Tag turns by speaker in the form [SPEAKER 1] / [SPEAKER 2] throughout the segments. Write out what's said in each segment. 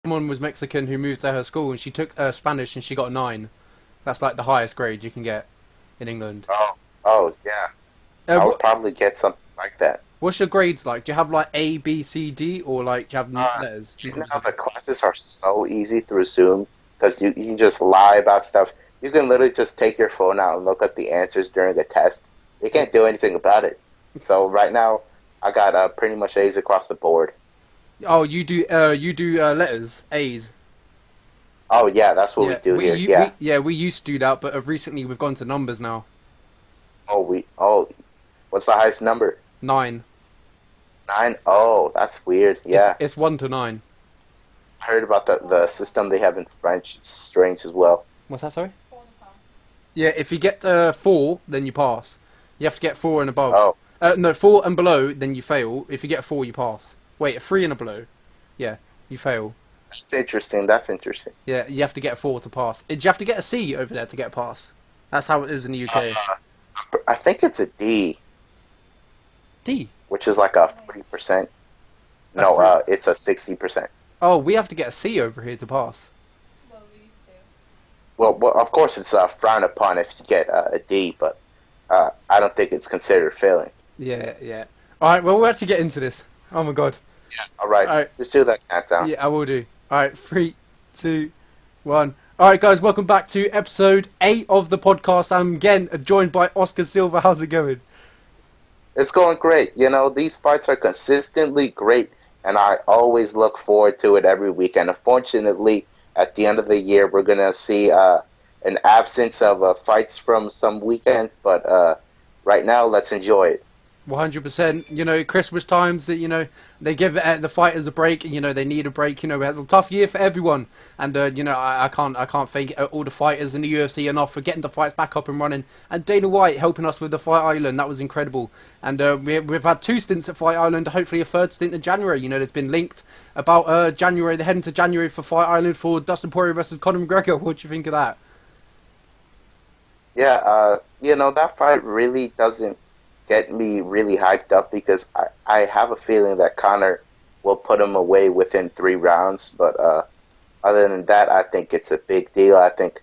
[SPEAKER 1] Someone was Mexican who moved to her school and she took Spanish and she got a 9. That's like the highest grade you can get in England.
[SPEAKER 2] Oh, oh yeah.
[SPEAKER 1] Uh,
[SPEAKER 2] I would
[SPEAKER 1] what
[SPEAKER 2] probably get something like that.
[SPEAKER 1] what's your grades like? Do you have like A, B, C, D, or like do you have
[SPEAKER 2] Uh,
[SPEAKER 1] letters,
[SPEAKER 2] you
[SPEAKER 1] numbers?
[SPEAKER 2] know, the classes are so easy through Zoom because you can just lie about stuff. You can literally just take your phone out and look at the answers during a test. You
[SPEAKER 1] Yeah.
[SPEAKER 2] can't do anything about it. So right now, I got pretty much A's across the board.
[SPEAKER 1] Oh, you do letters, A's.
[SPEAKER 2] Oh yeah, that's what we
[SPEAKER 1] Yeah,
[SPEAKER 2] do here. Yeah.
[SPEAKER 1] we used to do that, but recently we've gone to numbers now.
[SPEAKER 2] Oh, what's the highest number?
[SPEAKER 1] 9.
[SPEAKER 2] 9? Oh, that's weird.
[SPEAKER 1] It's
[SPEAKER 2] Yeah.
[SPEAKER 1] it's 1 to 9.
[SPEAKER 2] I heard about the system they have in French. It's strange as well.
[SPEAKER 1] What's that? Sorry. Yeah, if you get 4, then you pass. You have to get 4 and above.
[SPEAKER 2] Oh,
[SPEAKER 1] No, 4 and below, then you fail. If you get 4, you pass. Wait, a 3 and a below. Yeah, you fail.
[SPEAKER 2] that's interesting. That's interesting.
[SPEAKER 1] Yeah, you have to get a 4 to pass. Do you have to get a C over there to get a pass? That's how it is in the UK.
[SPEAKER 2] Uh, I think it's a D,
[SPEAKER 1] D.
[SPEAKER 2] which is like a 40%.
[SPEAKER 1] A
[SPEAKER 2] No,
[SPEAKER 1] 3.
[SPEAKER 2] it's a 60%.
[SPEAKER 1] Oh, we have to get a C over here to pass.
[SPEAKER 2] Well, of course it's frowned upon if you get a D, but I don't think it's considered failing.
[SPEAKER 1] Yeah, yeah. Alright, well, we'll actually get into this. Oh my god.
[SPEAKER 2] All right,
[SPEAKER 1] Alright,
[SPEAKER 2] just do that countdown.
[SPEAKER 1] yeah, I will do. Alright, 3, 2, 1. Alright, guys, welcome back to episode 8 of the podcast. I'm again joined by Oscar Silva. How's it going?
[SPEAKER 2] It's going great. You know, these fights are consistently great, and I always look forward to it every week. And unfortunately, at the end of the year, we're gonna see an absence of fights from some weekends. But right now, let's enjoy it.
[SPEAKER 1] 100%. Christmas times that they give the fighters a break, and they need a break. It's a tough year for everyone, and I can't thank all the fighters in the UFC enough for getting the fights back up and running. And Dana White helping us with the Fight Island, that was incredible. And we've had 2 stints at Fight Island, hopefully a 3rd stint in January. There's been linked about January. They're heading to January for Fight Island for Dustin Poirier versus Conor McGregor. What do you think of that?
[SPEAKER 2] Yeah, you know, that fight really doesn't get me really hyped up because I have a feeling that Connor will put him away within 3 rounds. But other than that, I think it's a big deal. I think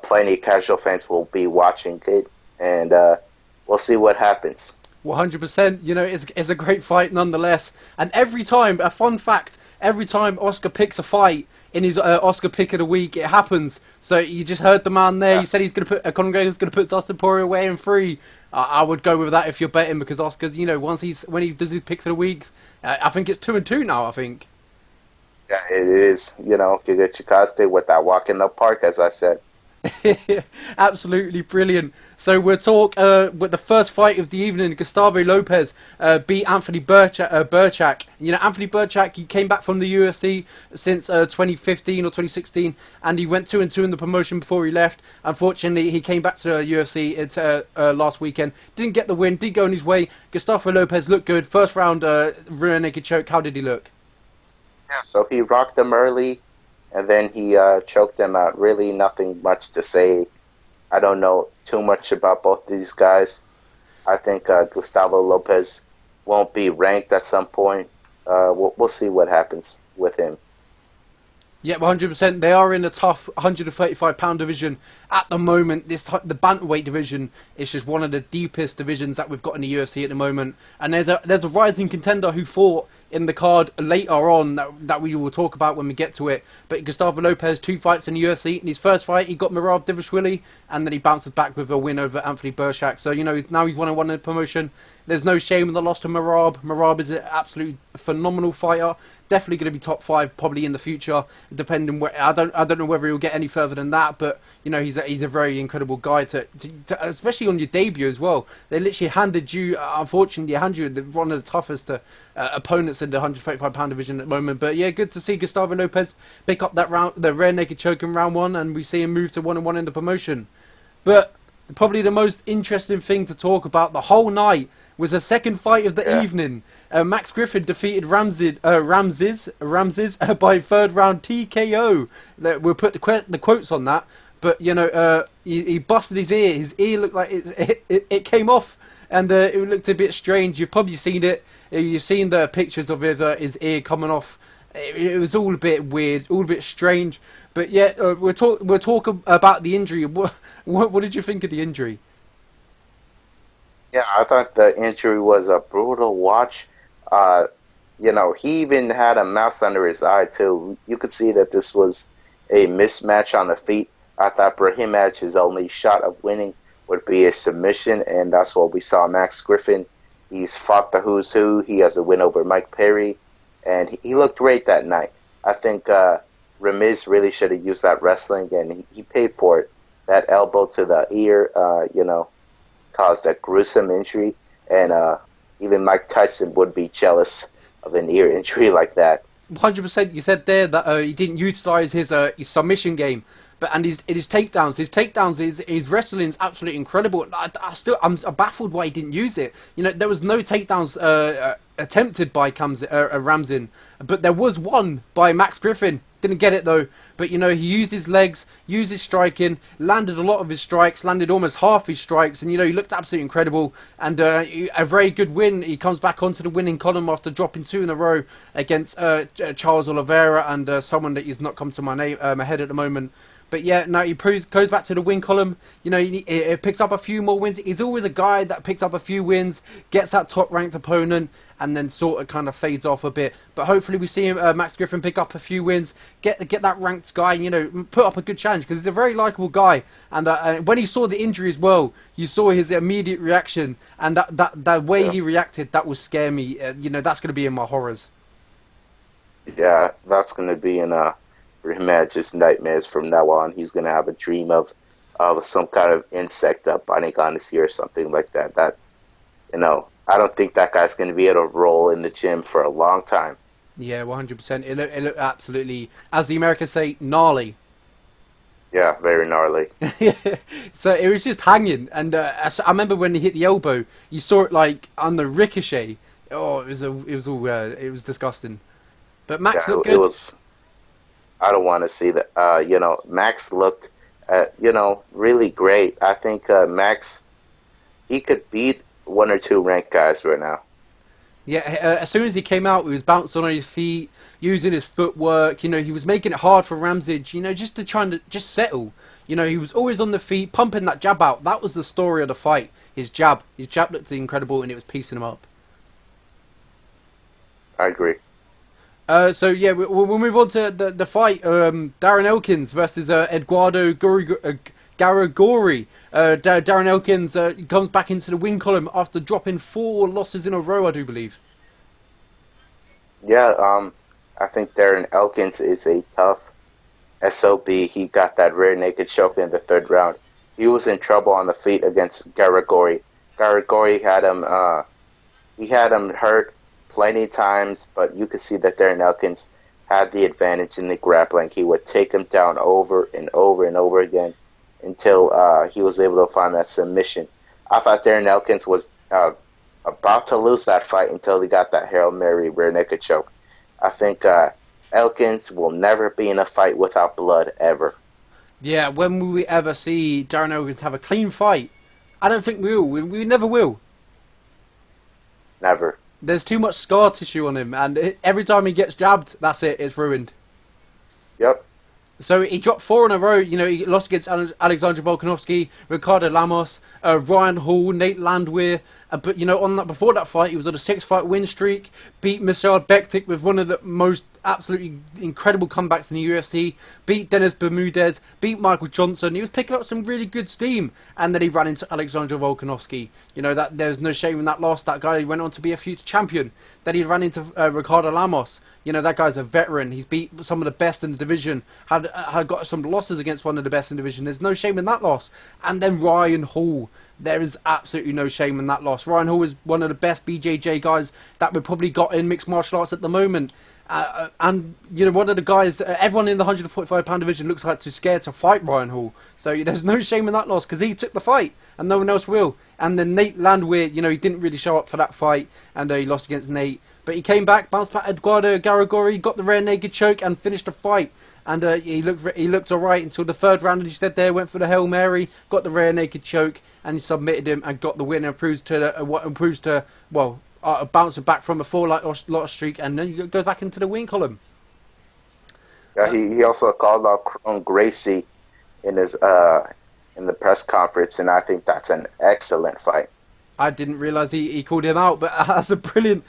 [SPEAKER 2] plenty of casual fans will be watching it, and we'll see what happens.
[SPEAKER 1] 100%. It's a great fight nonetheless. And every time, a fun fact, every time Oscar picks a fight in his Oscar pick of the week, it happens. So you just heard the man there.
[SPEAKER 2] Yeah,
[SPEAKER 1] You said he's going to put Conor McGregor's going to put Dustin Poirier away in 3. I would go with that if you're betting because Oscar, when he does his picks of the weeks, I think it's 2-2 now. I think.
[SPEAKER 2] yeah, it is. You know, Giga Chikadze with that walk in the park, as I said.
[SPEAKER 1] Absolutely brilliant. So we'll talk with the first fight of the evening. Gustavo Lopez beat Anthony Burchak. Anthony Burchak, he came back from the UFC since 2015 or 2016, and he went 2-2 in the promotion before he left. Unfortunately, he came back to the UFC last weekend. Didn't get the win. Did go on his way. Gustavo Lopez looked good. First round rear naked choke. How did he look?
[SPEAKER 2] Yeah, so he rocked him early, and then he choked him out. Really, nothing much to say. I don't know too much about both these guys. I think Gustavo Lopez won't be ranked at some point. We'll see what happens with him.
[SPEAKER 1] Yeah, 100%. They are in a tough 135-pound division at the moment. The bantamweight division is just one of the deepest divisions that we've got in the UFC at the moment. And there's a rising contender who fought in the card later on that we will talk about when we get to it. But Gustavo Lopez, 2 fights in the UFC. In his first fight, he got Merab Dvalishvili, and then he bounces back with a win over Anthony Burchak. So now he's 1-1 in the promotion. There's no shame in the loss to Merab. Merab is an absolutely phenomenal fighter. Definitely going to be top 5 probably in the future, depending where I don't know whether he'll get any further than that, but he's a very incredible guy to especially on your debut as well. They literally handed you, unfortunately, one of the toughest opponents in the 135-pound division at the moment. But yeah, good to see Gustavo Lopez pick up the rear naked choke in round 1, and we see him move to 1-1 in the promotion. But probably the most interesting thing to talk about the whole night was the second fight of the
[SPEAKER 2] Yeah.
[SPEAKER 1] evening. Max Griffin defeated Ramses by 3rd round TKO. We'll put the quotes on that. But he busted his ear. His ear looked like it came off, and it looked a bit strange. You've probably seen it. You've seen the pictures of his ear coming off. It was all a bit weird, all a bit strange. But yeah, we'll talk about the injury. What did you think of the injury?
[SPEAKER 2] Yeah, I thought the injury was a brutal watch. Uh, he even had a mouse under his eye too. You could see that this was a mismatch on the feet. I thought for him, his only shot of winning would be a submission, and that's what we saw. Max Griffin, he's fought the who's who. He has a win over Mike Perry, and he looked great that night. I think Ramiz really should have used that wrestling, and he paid for it. That elbow to the ear, caused a gruesome injury, and even Mike Tyson would be jealous of an ear injury like that.
[SPEAKER 1] 100%. You said there that he didn't utilize his submission game, but and his takedowns. His wrestling is absolutely incredible. I'm baffled why he didn't use it. There was no takedowns attempted by Ramzin, but there was one by Max Griffin. Didn't get it though. But he used his legs, used his striking, landed a lot of his strikes, landed almost half his strikes, and he looked absolutely incredible. And a very good win. He comes back onto the winning column after dropping 2 in a row against Charles Oliveira and someone that has not come to my head at the moment. But yeah, no, goes back to the win column. He picks up a few more wins. He's always a guy that picks up a few wins, gets that top-ranked opponent, and then sort of kind of fades off a bit. But hopefully we see Max Griffin pick up a few wins, get that ranked guy, put up a good challenge, because he's a very likable guy. And when he saw the injury as well, you saw his immediate reaction, and that way
[SPEAKER 2] Yeah,
[SPEAKER 1] he reacted, that will scare me. That's going to be in my horrors.
[SPEAKER 2] yeah, that's gonna be in for him just nightmares from now on. He's gonna have a dream of some kind of insect biting on his ear or something like that. I don't think that guy's gonna be able to roll in the gym for a long time.
[SPEAKER 1] Yeah, 100%. It looked absolutely, as the Americans say, gnarly.
[SPEAKER 2] Yeah, very gnarly.
[SPEAKER 1] So it was just hanging, and I remember when he hit the elbow, you saw it like on the ricochet. Oh, it was disgusting. But Max
[SPEAKER 2] Yeah,
[SPEAKER 1] looked
[SPEAKER 2] it
[SPEAKER 1] good.
[SPEAKER 2] was. I don't want to see that. Max looked, really great. I think Max, he could beat one or two ranked guys right now.
[SPEAKER 1] Yeah, as soon as he came out, he was bouncing on his feet, using his footwork. He was making it hard for Ramsage. Just to try and just settle. He was always on the feet, pumping that jab out. That was the story of the fight. His jab looked incredible, and it was piecing him up.
[SPEAKER 2] I agree.
[SPEAKER 1] So yeah, we'll move on to the fight. Darren Elkins versus Eduardo Garagori. Darren Elkins comes back into the win column after dropping 4 losses in a row, I do believe.
[SPEAKER 2] Yeah, I think Darren Elkins is a tough SOB. He got that rear naked choke in the third round. He was in trouble on the feet against Garagori. Garagori he had him hurt plenty of times, but you could see that Darren Elkins had the advantage in the grappling. He would take him down over and over and over again until he was able to find that submission. I thought Darren Elkins was about to lose that fight until he got that Hail Mary rear naked choke. I think Elkins will never be in a fight without blood ever.
[SPEAKER 1] Yeah, when will we ever see Darren Elkins have a clean fight? I don't think we will. We never will.
[SPEAKER 2] Never.
[SPEAKER 1] There's too much scar tissue on him, and every time he gets jabbed, that's it. It's ruined.
[SPEAKER 2] Yep.
[SPEAKER 1] So he dropped 4 in a row. He lost against Alexander Volkanovski, Ricardo Lamos, Ryan Hall, Nate Landwehr. But on that before that fight, he was on a 6-fight win streak. Beat Michal Bektik with one of the most absolutely incredible comebacks in the UFC. Beat Dennis Bermudez. Beat Michael Johnson. He was picking up some really good steam, and then he ran into Alexander Volkanovski. That there's no shame in that loss. That guy went on to be a future champion. Then he ran into Ricardo Lamos. That guy's a veteran. He's beat some of the best in the division. Had got some losses against one of the best in the division. There's no shame in that loss. And then Ryan Hall. There is absolutely no shame in that loss. Ryan Hall is one of the best BJJ guys that we've probably got in mixed martial arts at the moment. And one of the guys, everyone in the 145-pound division looks like too scared to fight Ryan Hall. So there's no shame in that loss because he took the fight and no one else will. And then Nate Landwehr, he didn't really show up for that fight and he lost against Nate. But he came back, bounced back Eduardo Garagori, got the rear naked choke and finished the fight. And he looked alright until the third round, and he stood there, went for the Hail Mary, got the rear naked choke, and he submitted him and got the win and bouncing back from a 4 loss streak, and then he goes back into the win column.
[SPEAKER 2] Yeah, he also called out Cron Gracie in his in the press conference, and I think that's an excellent fight.
[SPEAKER 1] I didn't realize he called him out, but that's a brilliant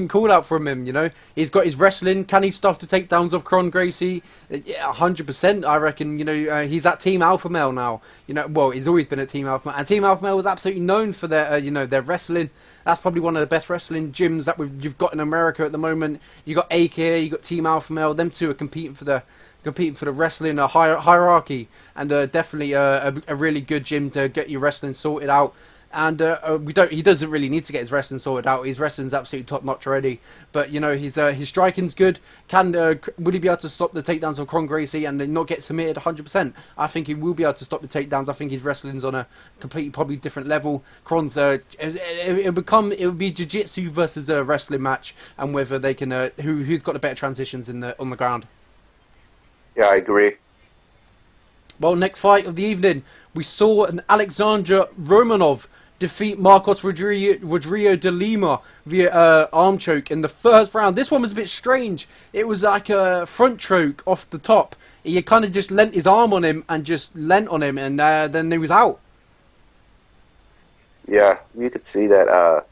[SPEAKER 1] call out from him. You know, he's got his wrestling. Can he stuff the takedowns of Cron Gracie? Yeah, 100%. I reckon. You know, he's at Team Alpha Male now. You know, well, he's always been at Team Alpha Male, and Team Alpha Male was absolutely known for their, you know, their wrestling. That's probably one of the best wrestling gyms that you've got in America at the moment. You got AK, you got Team Alpha Male. Them two are competing for the wrestling hierarchy, and definitely a really good gym to get your wrestling sorted out. And he doesn't really need to get his wrestling sorted out. His wrestling's absolutely top notch already. But you know, his striking's good. Will he be able to stop the takedowns of Cron Gracie and not get submitted 100%? I think he will be able to stop the takedowns. I think his wrestling's on a completely probably different level. Cron's it would be jiu-jitsu versus a wrestling match, and whether they can who's got the better transitions on the ground.
[SPEAKER 2] Yeah, I agree.
[SPEAKER 1] Well, next fight of the evening, we saw an Alexander Romanov defeat Marcos Rodrigo de Lima via arm choke in the first round. This one was a bit strange. It was like a front choke off the top. He kind of just leant his arm on him and just leant on him, and then he was out.
[SPEAKER 2] Yeah, you could see that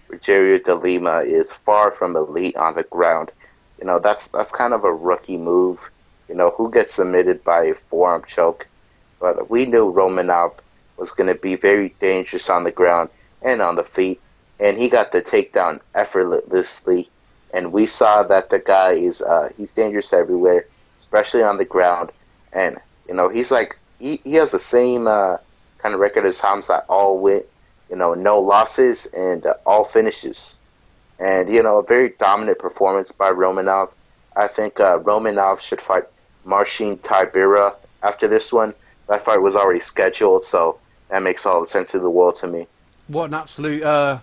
[SPEAKER 2] Rogerio de Lima is far from elite on the ground. You know, that's kind of a rookie move. You know, who gets submitted by a forearm choke? But we knew Romanov was going to be very dangerous on the ground and on the feet, and he got the takedown effortlessly. And we saw that the guy is he's dangerous everywhere, especially on the ground. And you know, he's like he has the same kind of record as Hamza, all win, you know, no losses and all finishes. And you know, a very dominant performance by Romanov. I think Romanov should fight Marcin Tybura after this one. That fight was already scheduled, so that makes all the sense in the world to me.
[SPEAKER 1] What an absolute a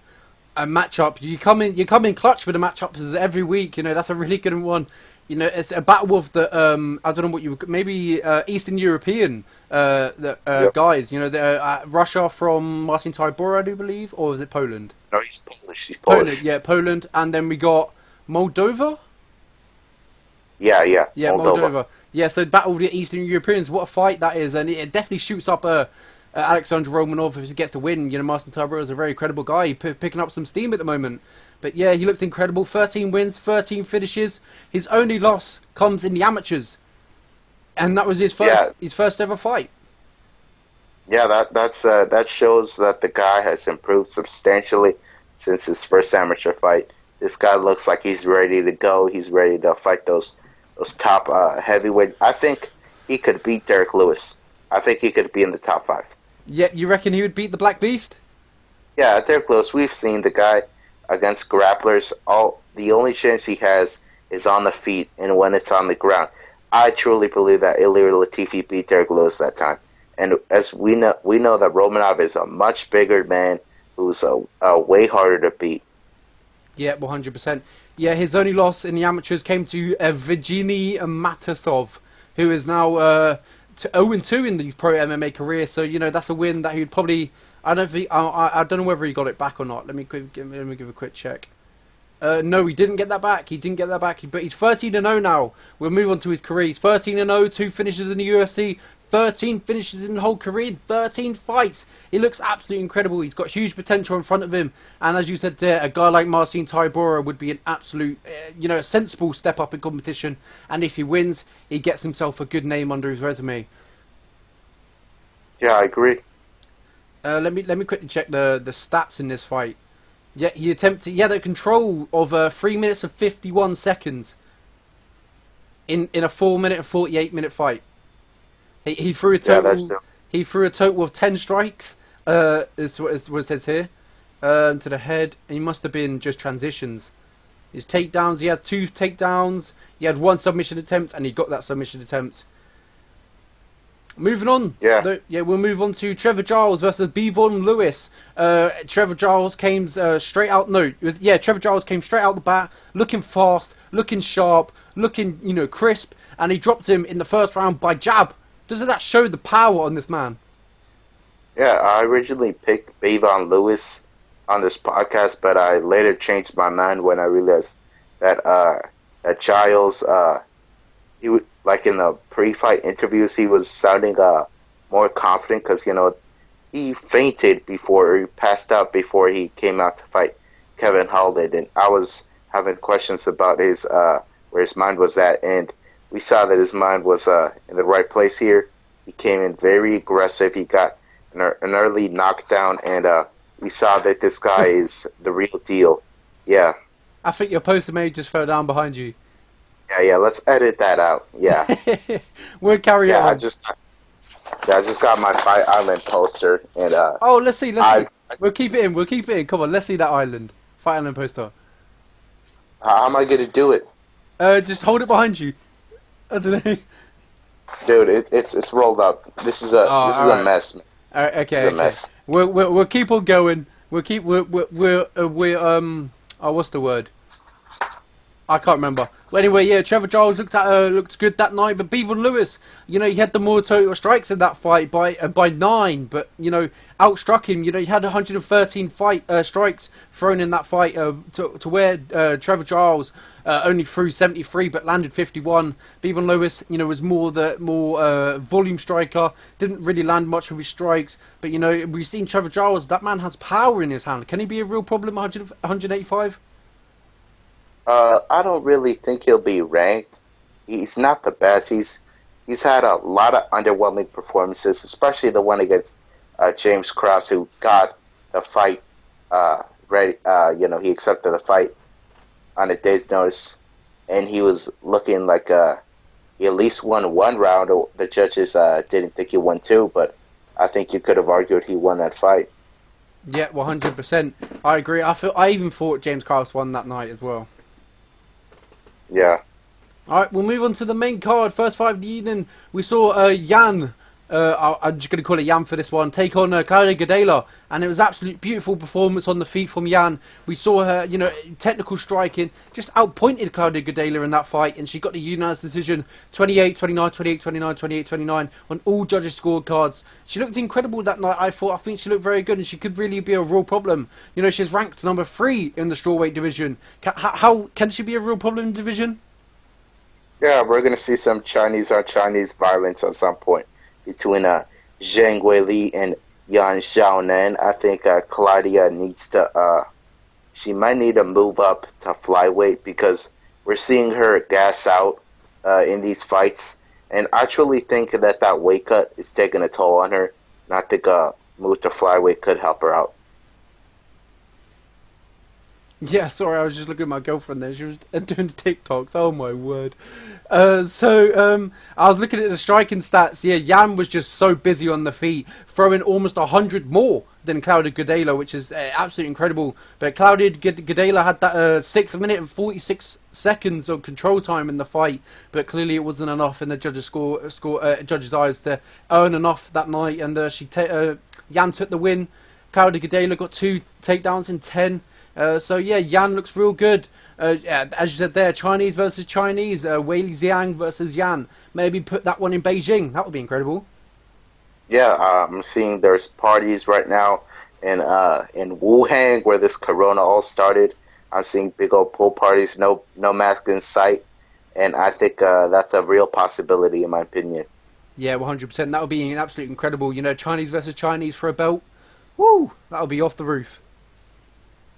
[SPEAKER 1] matchup! You come in clutch with the matchups every week. You know, that's a really good one. You know, it's a battle of the I don't know what you maybe Eastern European
[SPEAKER 2] Yep.
[SPEAKER 1] guys. You know, Russia from Marcin Tybura, I do believe, or is it Poland?
[SPEAKER 2] No, he's Polish. He's
[SPEAKER 1] Poland,
[SPEAKER 2] Polish.
[SPEAKER 1] yeah, Poland, and then we got Moldova.
[SPEAKER 2] Yeah,
[SPEAKER 1] Yeah,
[SPEAKER 2] Moldova.
[SPEAKER 1] Moldova. Yeah, so battle of the Eastern Europeans. What a fight that is, and it definitely shoots up Alexander Romanov if he gets the win. You know, Marcin Tybura is a very credible guy, picking up some steam at the moment. But yeah, he looked incredible. 13 wins, 13 finishes. His only loss comes in the amateurs, and that was
[SPEAKER 2] Yeah,
[SPEAKER 1] his first ever fight.
[SPEAKER 2] yeah. That shows that the guy has improved substantially since his first amateur fight. This guy looks like he's ready to go. He's ready to fight those top heavyweight. I think he could beat Derek Lewis. I think he could be in the top five.
[SPEAKER 1] Yeah, you reckon he would beat the Black Beast?
[SPEAKER 2] Yeah, Derek Lewis. We've seen the guy against grapplers. All the only chance he has is on the feet and when it's on the ground. I truly believe that Ilir Latifi beat Derek Lewis that time. And as we know that Romanov is a much bigger man who's a way harder to beat.
[SPEAKER 1] Yeah, 100%. Yeah, his only loss in the amateurs came to Evgeny Matasov, who is now 0-2 in his pro MMA career. So you know that's a win that he would probably. I don't think. I don't know whether he got it back or not. Let me give a quick check. No, he didn't get that back. He didn't get that back. But he's 13-0 now. We'll move on to his career. He's 13-0, 2 finishes in the UFC, 13 finishes in the whole career, 13 fights. He looks absolutely incredible. He's got huge potential in front of him. And as you said there, a guy like Marcin Tybura would be an absolute, a sensible step up in competition. And if he wins, he gets himself a good name under his resume.
[SPEAKER 2] Yeah, I agree.
[SPEAKER 1] Let me quickly check the stats in this fight. Yeah, he had a control of 3 minutes and 51 seconds in a 4 minute and 48 minute fight. He threw a
[SPEAKER 2] Yeah,
[SPEAKER 1] total of 10 strikes. Is what it says here. To the head. And he must have been just transitions. His takedowns. He had 2 takedowns. He had 1 submission attempt, and he got that submission attempt. Moving on.
[SPEAKER 2] Yeah,
[SPEAKER 1] We'll move on to Trevor Giles versus Bevon Lewis. Trevor Giles came straight out. No, Trevor Giles came straight out the bat, looking fast, looking sharp, looking crisp, and he dropped him in the first round by jab. Doesn't that show the power on this man?
[SPEAKER 2] yeah. I originally picked Bavon Lewis on this podcast, but I later changed my mind when I realized that that Giles he like in the pre-fight interviews, he was sounding more confident because he fainted before he passed out before he came out to fight Kevin Holland, and I was having questions about his where his mind was at, and we saw that his mind was in the right place here. He came in very aggressive. He got an early knockdown, and we saw that this guy is the real deal. Yeah,
[SPEAKER 1] I think your poster may just fell down behind you.
[SPEAKER 2] yeah. Let's edit that out. Yeah,
[SPEAKER 1] We'll carry it
[SPEAKER 2] yeah.
[SPEAKER 1] on.
[SPEAKER 2] I just got my Fight Island poster, and
[SPEAKER 1] Oh, let's see, let's see.
[SPEAKER 2] I
[SPEAKER 1] We'll keep it in, we'll keep it in. Come on, let's see that island. Fight Island poster.
[SPEAKER 2] how am I gonna do it,
[SPEAKER 1] Just hold it behind you. I don't know.
[SPEAKER 2] dude? It's rolled up. This is
[SPEAKER 1] Oh,
[SPEAKER 2] a
[SPEAKER 1] alright.
[SPEAKER 2] mess, man.
[SPEAKER 1] Alright,
[SPEAKER 2] This is
[SPEAKER 1] okay,
[SPEAKER 2] a
[SPEAKER 1] okay.
[SPEAKER 2] mess.
[SPEAKER 1] We'll keep on going. Oh, what's the word? I can't remember. But anyway, yeah, Trevor Giles looked good that night, but Bevan Lewis, he had the more total strikes in that fight by 9, but outstruck him. He had 113 strikes thrown in that fight to where Trevor Giles only threw 73 but landed 51. Bevan Lewis, was more volume striker, didn't really land much of his strikes, but we've seen Trevor Giles. That man has power in his hand. Can he be a real problem at 185?
[SPEAKER 2] I don't really think he'll be ranked. He's not the best. He's had a lot of underwhelming performances, especially the one against James Krause, who got the fight ready. He accepted the fight on a day's notice, and he was looking like he at least won one round. The judges didn't think he won two, but I think you could have argued he won that fight.
[SPEAKER 1] Yeah, 100%. I agree. I even thought James Krause won that night as well.
[SPEAKER 2] Yeah.
[SPEAKER 1] Alright, we'll move on to the main card. First fight of the evening, we saw Jan, I'm just going to call it Jan for this one, take on Claudia Gadelha, and it was absolute beautiful performance on the feet from Jan. We saw her, technical striking, just outpointed Claudia Gadelha in that fight, and she got the unanimous decision 28-29, 28-29, 28-29 on all judges' scorecards. She looked incredible that night, I think she looked very good, and she could really be a real problem. She's ranked number 3 in the strawweight division. How can she be a real problem in the division?
[SPEAKER 2] Yeah, we're gonna see some Chinese on Chinese violence at some point between Zhang Weili and Yan Xiaonan. I think Claudia needs to she might need to move up to flyweight because we're seeing her gas out in these fights, and I truly think that weight cut is taking a toll on her. And I think move to flyweight could help her out.
[SPEAKER 1] Yeah, sorry, I was just looking at my girlfriend there. She was doing TikToks. Oh my word. I was looking at the striking stats. Yeah, Jan was just so busy on the feet, throwing almost 100 more than Claudia Gadelha, which is absolutely incredible. But Claudia Gadelha had that 6 minute and 46 seconds of control time in the fight, but clearly it wasn't enough in the judges' eyes to earn enough that night. And Jan took the win. Claudia Gadelha got 2 takedowns in 10. So yeah, Yan looks real good. Yeah, as you said there, Chinese versus Chinese, Weili Zhang versus Yan. Maybe put that one in Beijing. That would be incredible.
[SPEAKER 2] Yeah, I'm seeing there's parties right now in Wuhan where this Corona all started. I'm seeing big old pool parties, no mask in sight, and I think that's a real possibility in my opinion.
[SPEAKER 1] Yeah, 100%. That would be absolutely incredible. Chinese versus Chinese for a belt. Woo! That would be off the roof.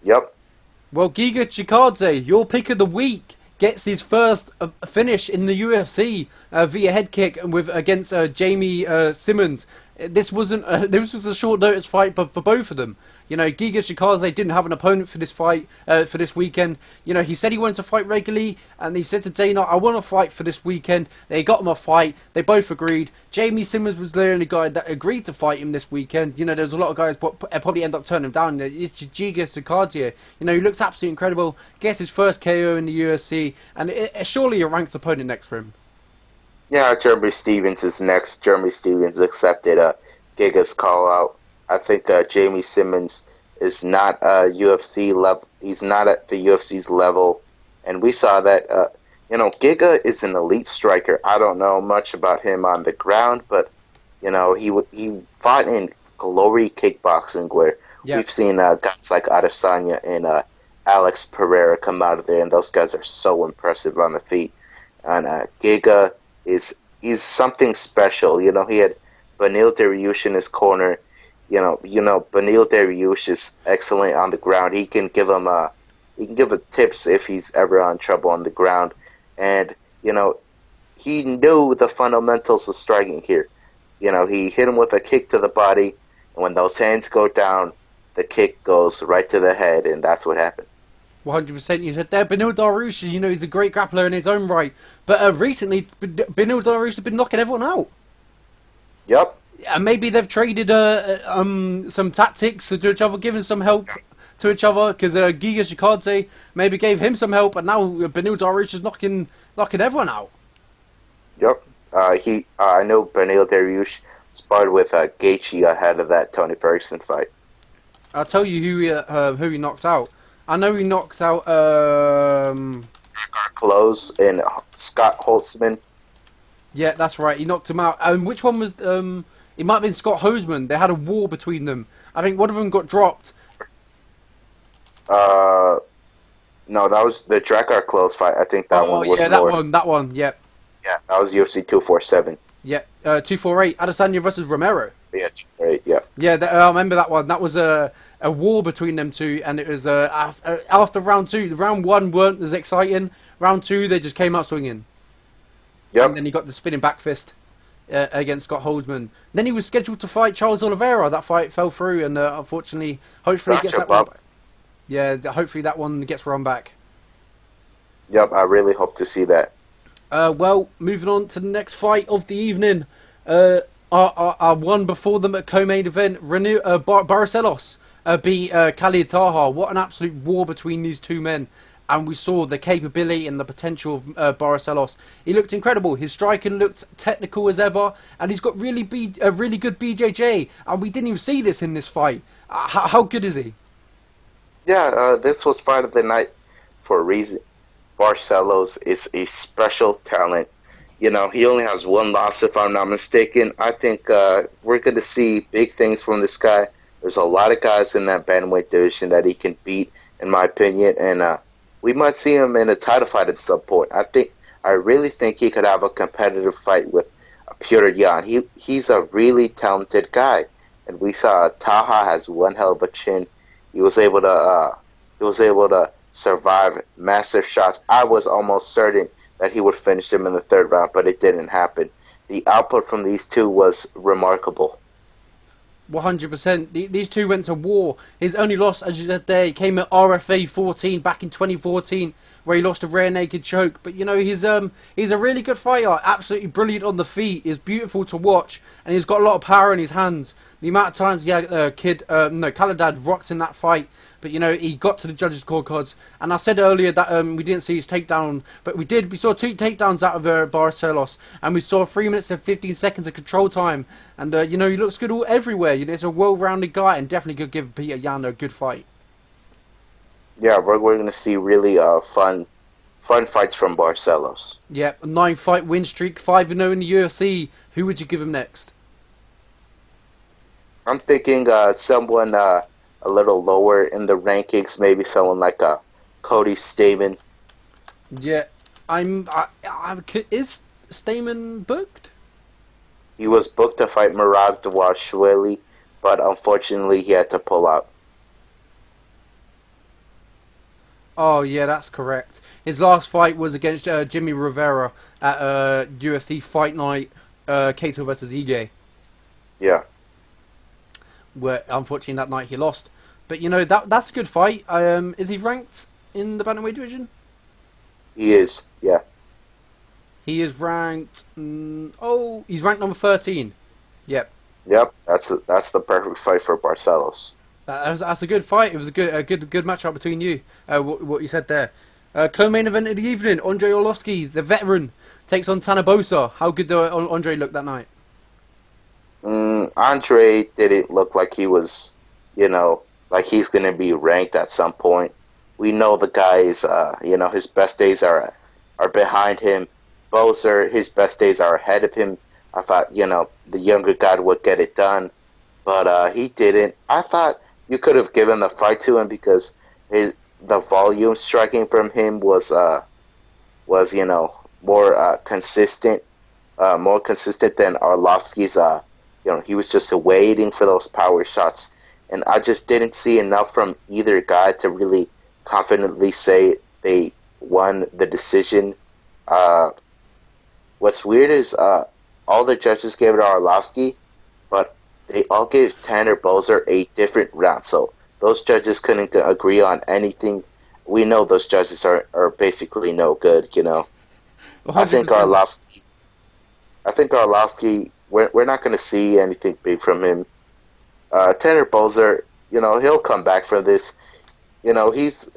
[SPEAKER 2] Yep.
[SPEAKER 1] Well, Giga Chikadze, your pick of the week, gets his first finish in the UFC via head kick against Jamie Simmons. This was a short notice fight, but for both of them, Giga Chikadze didn't have an opponent for this fight for this weekend. He said he wanted to fight regularly, and he said to Dana, "I want to fight for this weekend." They got him a fight. They both agreed. Jamie Simmons was the only guy that agreed to fight him this weekend. There's a lot of guys probably end up turning him down. It's Giga Chikadze. He looks absolutely incredible. Gets his first KO in the UFC, and surely a ranked opponent next for him.
[SPEAKER 2] Yeah, Jeremy Stevens is next. Jeremy Stevens accepted Giga's call out. I think Jamie Simmons is not UFC level. He's not at the UFC's level, and we saw that. Giga is an elite striker. I don't know much about him on the ground, but he fought in glory kickboxing where we've seen guys like Adesanya and Alex Pereira come out of there, and those guys are so impressive on the feet. And Giga is he's something special. You know, he had Beneil Dariush in his corner. Beneil Dariush is excellent on the ground. He can give a tips if he's ever on trouble on the ground, and you know he knew the fundamentals of striking here. He hit him with a kick to the body, and when those hands go down, the kick goes right to the head, and that's what happened.
[SPEAKER 1] 100%. You said there, Beneil Dariush, he's a great grappler in his own right. But recently, Beneil Dariush has been knocking everyone out.
[SPEAKER 2] Yep.
[SPEAKER 1] And maybe they've traded some tactics to each other, given some help to each other, because Giga Shikadze maybe gave him some help, and now Beneil Dariush is knocking everyone out.
[SPEAKER 2] Yep. I know Beneil Dariush sparred with Gaethje ahead of that Tony Ferguson fight.
[SPEAKER 1] I'll tell you who he knocked out. I know he knocked out
[SPEAKER 2] Close and Scott Holtzman.
[SPEAKER 1] Yeah, that's right. He knocked him out. And which one was it might have been Scott Hoseman. They had a war between them. I think one of them got dropped.
[SPEAKER 2] No, that was the Drakkar Close fight. I think that one was
[SPEAKER 1] yeah, that one. Yep.
[SPEAKER 2] Yeah, that was UFC 247.
[SPEAKER 1] Yeah, 248. Adesanya versus Romero.
[SPEAKER 2] Yeah, 248. Yeah.
[SPEAKER 1] Yeah, I remember that one. That was a war between them two, and it was after round two. Round one weren't as exciting. Round two, they just came out swinging.
[SPEAKER 2] Yep.
[SPEAKER 1] And then he got the spinning back fist against Scott Holtzman. Then he was scheduled to fight Charles Oliveira. That fight fell through, and unfortunately, hopefully he gets that one. Yeah, hopefully that one gets run back.
[SPEAKER 2] Yep, I really hope to see that.
[SPEAKER 1] Well, moving on to the next fight of the evening. Our one before them at co-main event, Barcelos beat Khalid Taha. What an absolute war between these two men. And we saw the capability and the potential of Barcelos. He looked incredible. His striking looked technical as ever. And he's got really good BJJ. And we didn't even see this in this fight. How good is he?
[SPEAKER 2] Yeah, this was fight of the night for a reason. Barcelos is a special talent. He only has one loss, if I'm not mistaken. I think we're going to see big things from this guy. There's a lot of guys in that bantamweight division that he can beat, in my opinion, and we might see him in a title fight at some point. I really think he could have a competitive fight with Petr Yan. He's a really talented guy, and we saw Taha has one hell of a chin. He was able to survive massive shots. I was almost certain that he would finish him in the third round, but it didn't happen. The output from these two was remarkable.
[SPEAKER 1] 100%. These two went to war. His only loss, as you said there, came at RFA 14 back in 2014, where he lost a rear naked choke. But he's a really good fighter. Absolutely brilliant on the feet. He's beautiful to watch, and he's got a lot of power in his hands. The amount of times he had Khalid rocked in that fight. But he got to the judges' scorecards, and I said earlier that we didn't see his takedown, but we did. We saw 2 takedowns out of Barcelos, and we saw 3 minutes and 15 seconds of control time. And he looks good everywhere. He's a well-rounded guy, and definitely could give Petr Yan a good fight.
[SPEAKER 2] Yeah, we're going to see really fun fights from Barcelos.
[SPEAKER 1] Yeah, a 9-fight win streak, 5-0 in the UFC. Who would you give him next?
[SPEAKER 2] I'm thinking someone a little lower in the rankings, maybe someone like Cody Stamann.
[SPEAKER 1] Yeah, is Stamann booked?
[SPEAKER 2] He was booked to fight Merab Dvalishvili, but unfortunately he had to pull out.
[SPEAKER 1] Oh yeah, that's correct. His last fight was against Jimmy Rivera at UFC Fight Night, Kato versus Ige.
[SPEAKER 2] Yeah.
[SPEAKER 1] Where unfortunately that night he lost. But that's a good fight. Is he ranked in the bantamweight division?
[SPEAKER 2] He is, yeah.
[SPEAKER 1] He is ranked. He's ranked number 13. Yep.
[SPEAKER 2] Yep, that's the perfect fight for Barcelos.
[SPEAKER 1] That's a good fight. It was a good matchup between you. What you said there. Co-main event of the evening: Andre Arlovski, the veteran, takes on Tanabosa. How good did Andre look that night?
[SPEAKER 2] Andre didn't look like he was, like he's going to be ranked at some point. We know the guy is, his best days are behind him. Boser, his best days are ahead of him. I thought, the younger guy would get it done, but he didn't. I thought you could have given the fight to him because the volume striking from him was more consistent. more consistent than Arlovsky's. He was just waiting for those power shots, and I just didn't see enough from either guy to really confidently say they won the decision. Uh, what's weird is all the judges gave it to Arlovsky, but they all gave Tanner Boser a different round. So those judges couldn't agree on anything. We know those judges are basically no good. I think
[SPEAKER 1] 100%.
[SPEAKER 2] Arlovsky. We're not going to see anything big from him. Tanner Boser, he'll come back from this. He's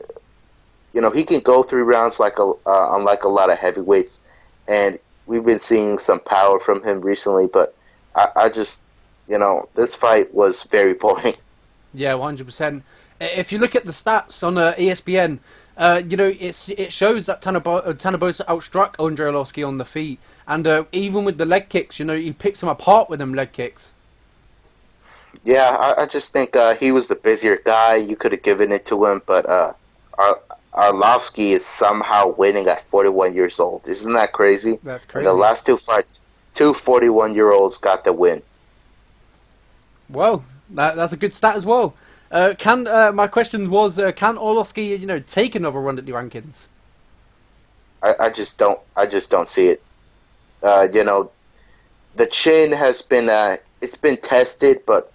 [SPEAKER 2] he can go 3 rounds unlike a lot of heavyweights, and we've been seeing some power from him recently. But I just this fight was very boring.
[SPEAKER 1] Yeah, 100%. If you look at the stats on ESPN, it shows that Tanabosa outstruck Andre Arlovsky on the feet, and even with the leg kicks, he picks him apart with them leg kicks.
[SPEAKER 2] Yeah, I just think he was the busier guy. You could have given it to him, but Arlovsky is somehow winning at 41 years old. Isn't that crazy?
[SPEAKER 1] That's
[SPEAKER 2] In the
[SPEAKER 1] crazy.
[SPEAKER 2] last two fights, two 41-year-olds got the win.
[SPEAKER 1] Well, that's a good stat as well. Can My question was, can Arlovsky, take another run at the rankings?
[SPEAKER 2] I just don't see it. The chin has been it's been tested, but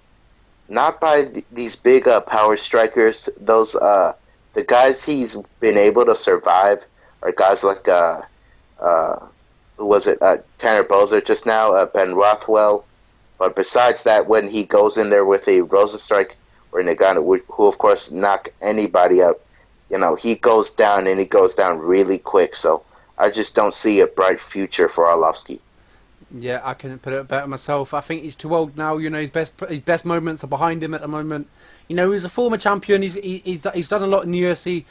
[SPEAKER 2] not by these big power strikers. Those the guys he's been able to survive are guys like who was it? Tanner Boser just now, Ben Rothwell. But besides that, when he goes in there with a Rosenstrike or Nagano, who of course knock anybody out, he goes down and he goes down really quick. So I just don't see a bright future for Arlovsky.
[SPEAKER 1] Yeah, I couldn't put it better myself. I think he's too old now. His best moments are behind him at the moment. He's a former champion. He's done a lot in the UFC.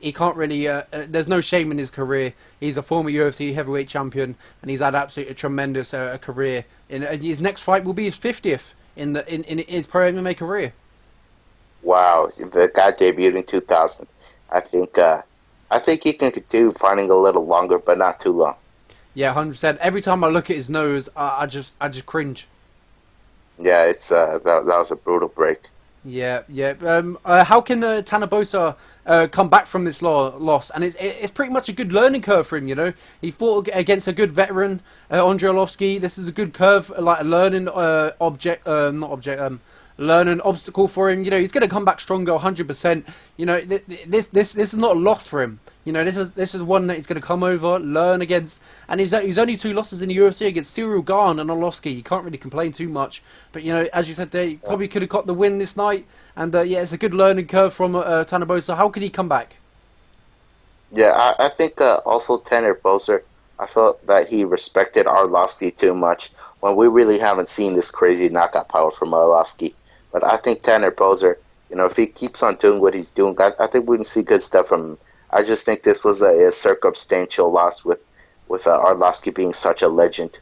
[SPEAKER 1] He can't really. There's no shame in his career. He's a former UFC heavyweight champion, and he's had absolutely a tremendous career. His next fight will be his 50th in his pro MMA career.
[SPEAKER 2] Wow, the guy debuted in 2000. I think he can continue fighting a little longer, but not too long.
[SPEAKER 1] Yeah, 100%. Every time I look at his nose, I just cringe.
[SPEAKER 2] Yeah, it's that was a brutal break.
[SPEAKER 1] Yeah, yeah. How can Tanabosa come back from this loss? And it's pretty much a good learning curve for him. He fought against a good veteran, Andre Arlovsky. This is a good curve, like a learning not object, learning obstacle for him. He's going to come back stronger, 100%. This is not a loss for him. This is one that he's going to come over, learn against, and he's only 2 losses in the UFC against Cyril Gane and Arlovsky. You can't really complain too much. But as you said, they probably could have got the win this night. And yeah, it's a good learning curve from Tanabosa. How can he come back?
[SPEAKER 2] Yeah, I think also Tanner Boser, I felt that he respected Arlovsky too much when we really haven't seen this crazy knockout power from Arlovsky. But I think Tanner Boser, if he keeps on doing what he's doing, I think we can see good stuff from him. I just think this was a circumstantial loss with Arlovsky being such a legend.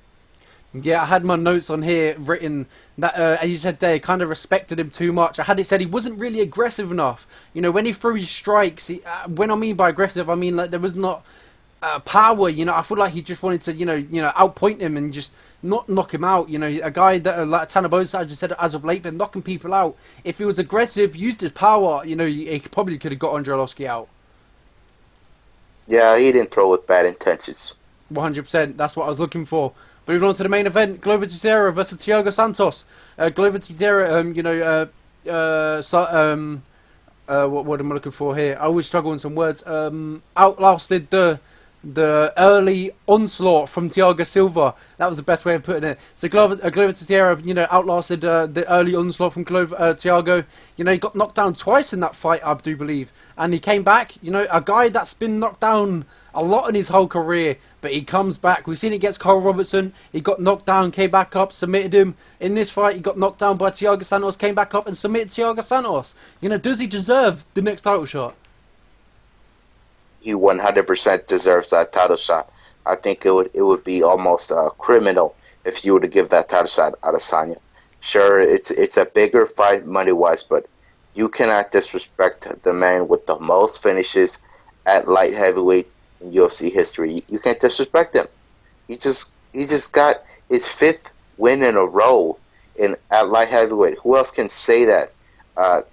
[SPEAKER 1] Yeah, I had my notes on here written that, as you said, they kind of respected him too much. I had it said he wasn't really aggressive enough. When he threw his strikes, when I mean by aggressive, I mean like there was not power. I feel like he just wanted to, outpoint him and just not knock him out. A guy that like Tanabosa, I just said as of late, been knocking people out. If he was aggressive, used his power, he probably could have got Andre Arlovsky out.
[SPEAKER 2] Yeah, he didn't throw with bad intentions.
[SPEAKER 1] 100%. That's what I was looking for. Moving on to the main event: Glover Teixeira versus Thiago Santos. Glover Teixeira, what am I looking for here? I always struggle in some words. Outlasted the early onslaught from Thiago Silva. That was the best way of putting it. So Glover Teixeira, outlasted the early onslaught from Thiago. He got knocked down twice in that fight, I do believe, and he came back. A guy that's been knocked down a lot in his whole career, but he comes back. We've seen it against Carl Robertson. He got knocked down, came back up, submitted him. In this fight, he got knocked down by Thiago Santos, came back up and submitted Thiago Santos. Does he deserve the next title shot?
[SPEAKER 2] He 100% deserves that title shot. I think it would be almost criminal if you were to give that title shot out of Adesanya. Sure, it's a bigger fight money wise, but you cannot disrespect the man with the most finishes at light heavyweight in UFC history. You can't disrespect him. He just he just got his fifth win in a row in at light heavyweight. Who else can say that? Uh,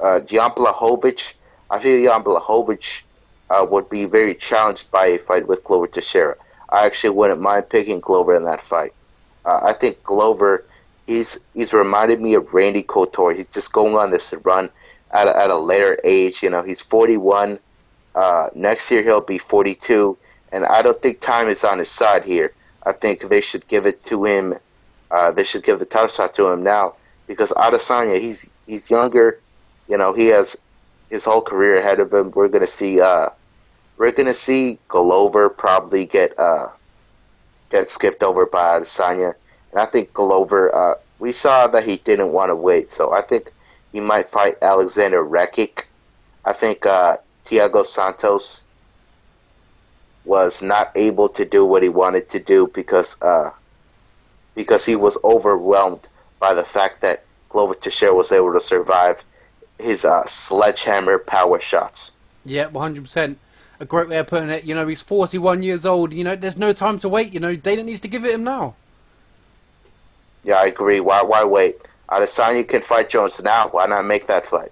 [SPEAKER 2] Jan Blachowicz. I feel Jan Blachowicz would be very challenged by a fight with Glover Teixeira. I actually wouldn't mind picking Glover in that fight. I think Glover, he's reminded me of Randy Couture. He's just going on this run at a later age. You know, he's 41. Next year he'll be 42, and I don't think time is on his side here. I think they should give it to him. They should give the title shot to him now because Adesanya, he's younger. You know, he has his whole career ahead of him. We're gonna see Glover probably get skipped over by Adesanya, and I think Glover. We saw that he didn't want to wait, so I think he might fight Alexander Rakic. I think Thiago Santos was not able to do what he wanted to do because he was overwhelmed by the fact that Glover Teixeira was able to survive his sledgehammer power shots.
[SPEAKER 1] Yeah, 100%. A great way of putting it. You know, he's 41 years old. You know, there's no time to wait. You know, Dana needs to give it him now.
[SPEAKER 2] Yeah, I agree. Why wait? Adesanya can fight Jones now. Why not make that fight?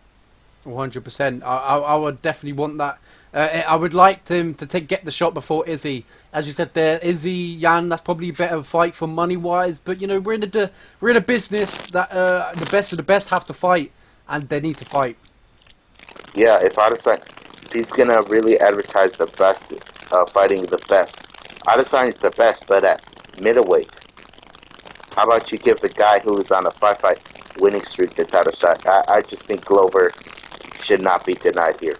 [SPEAKER 1] 100%. I would definitely want that. I would like him to get the shot before Izzy. As you said there, Izzy, Jan, that's probably a better fight for money-wise. But, you know, we're in a business that the best of the best have to fight. And they need to fight.
[SPEAKER 2] Yeah, if he's gonna really advertise the best, fighting the best, Adesanya's the best, but at middleweight. How about you give the guy who is on a five-fight winning streak the title shot? I just think Glover should not be denied here.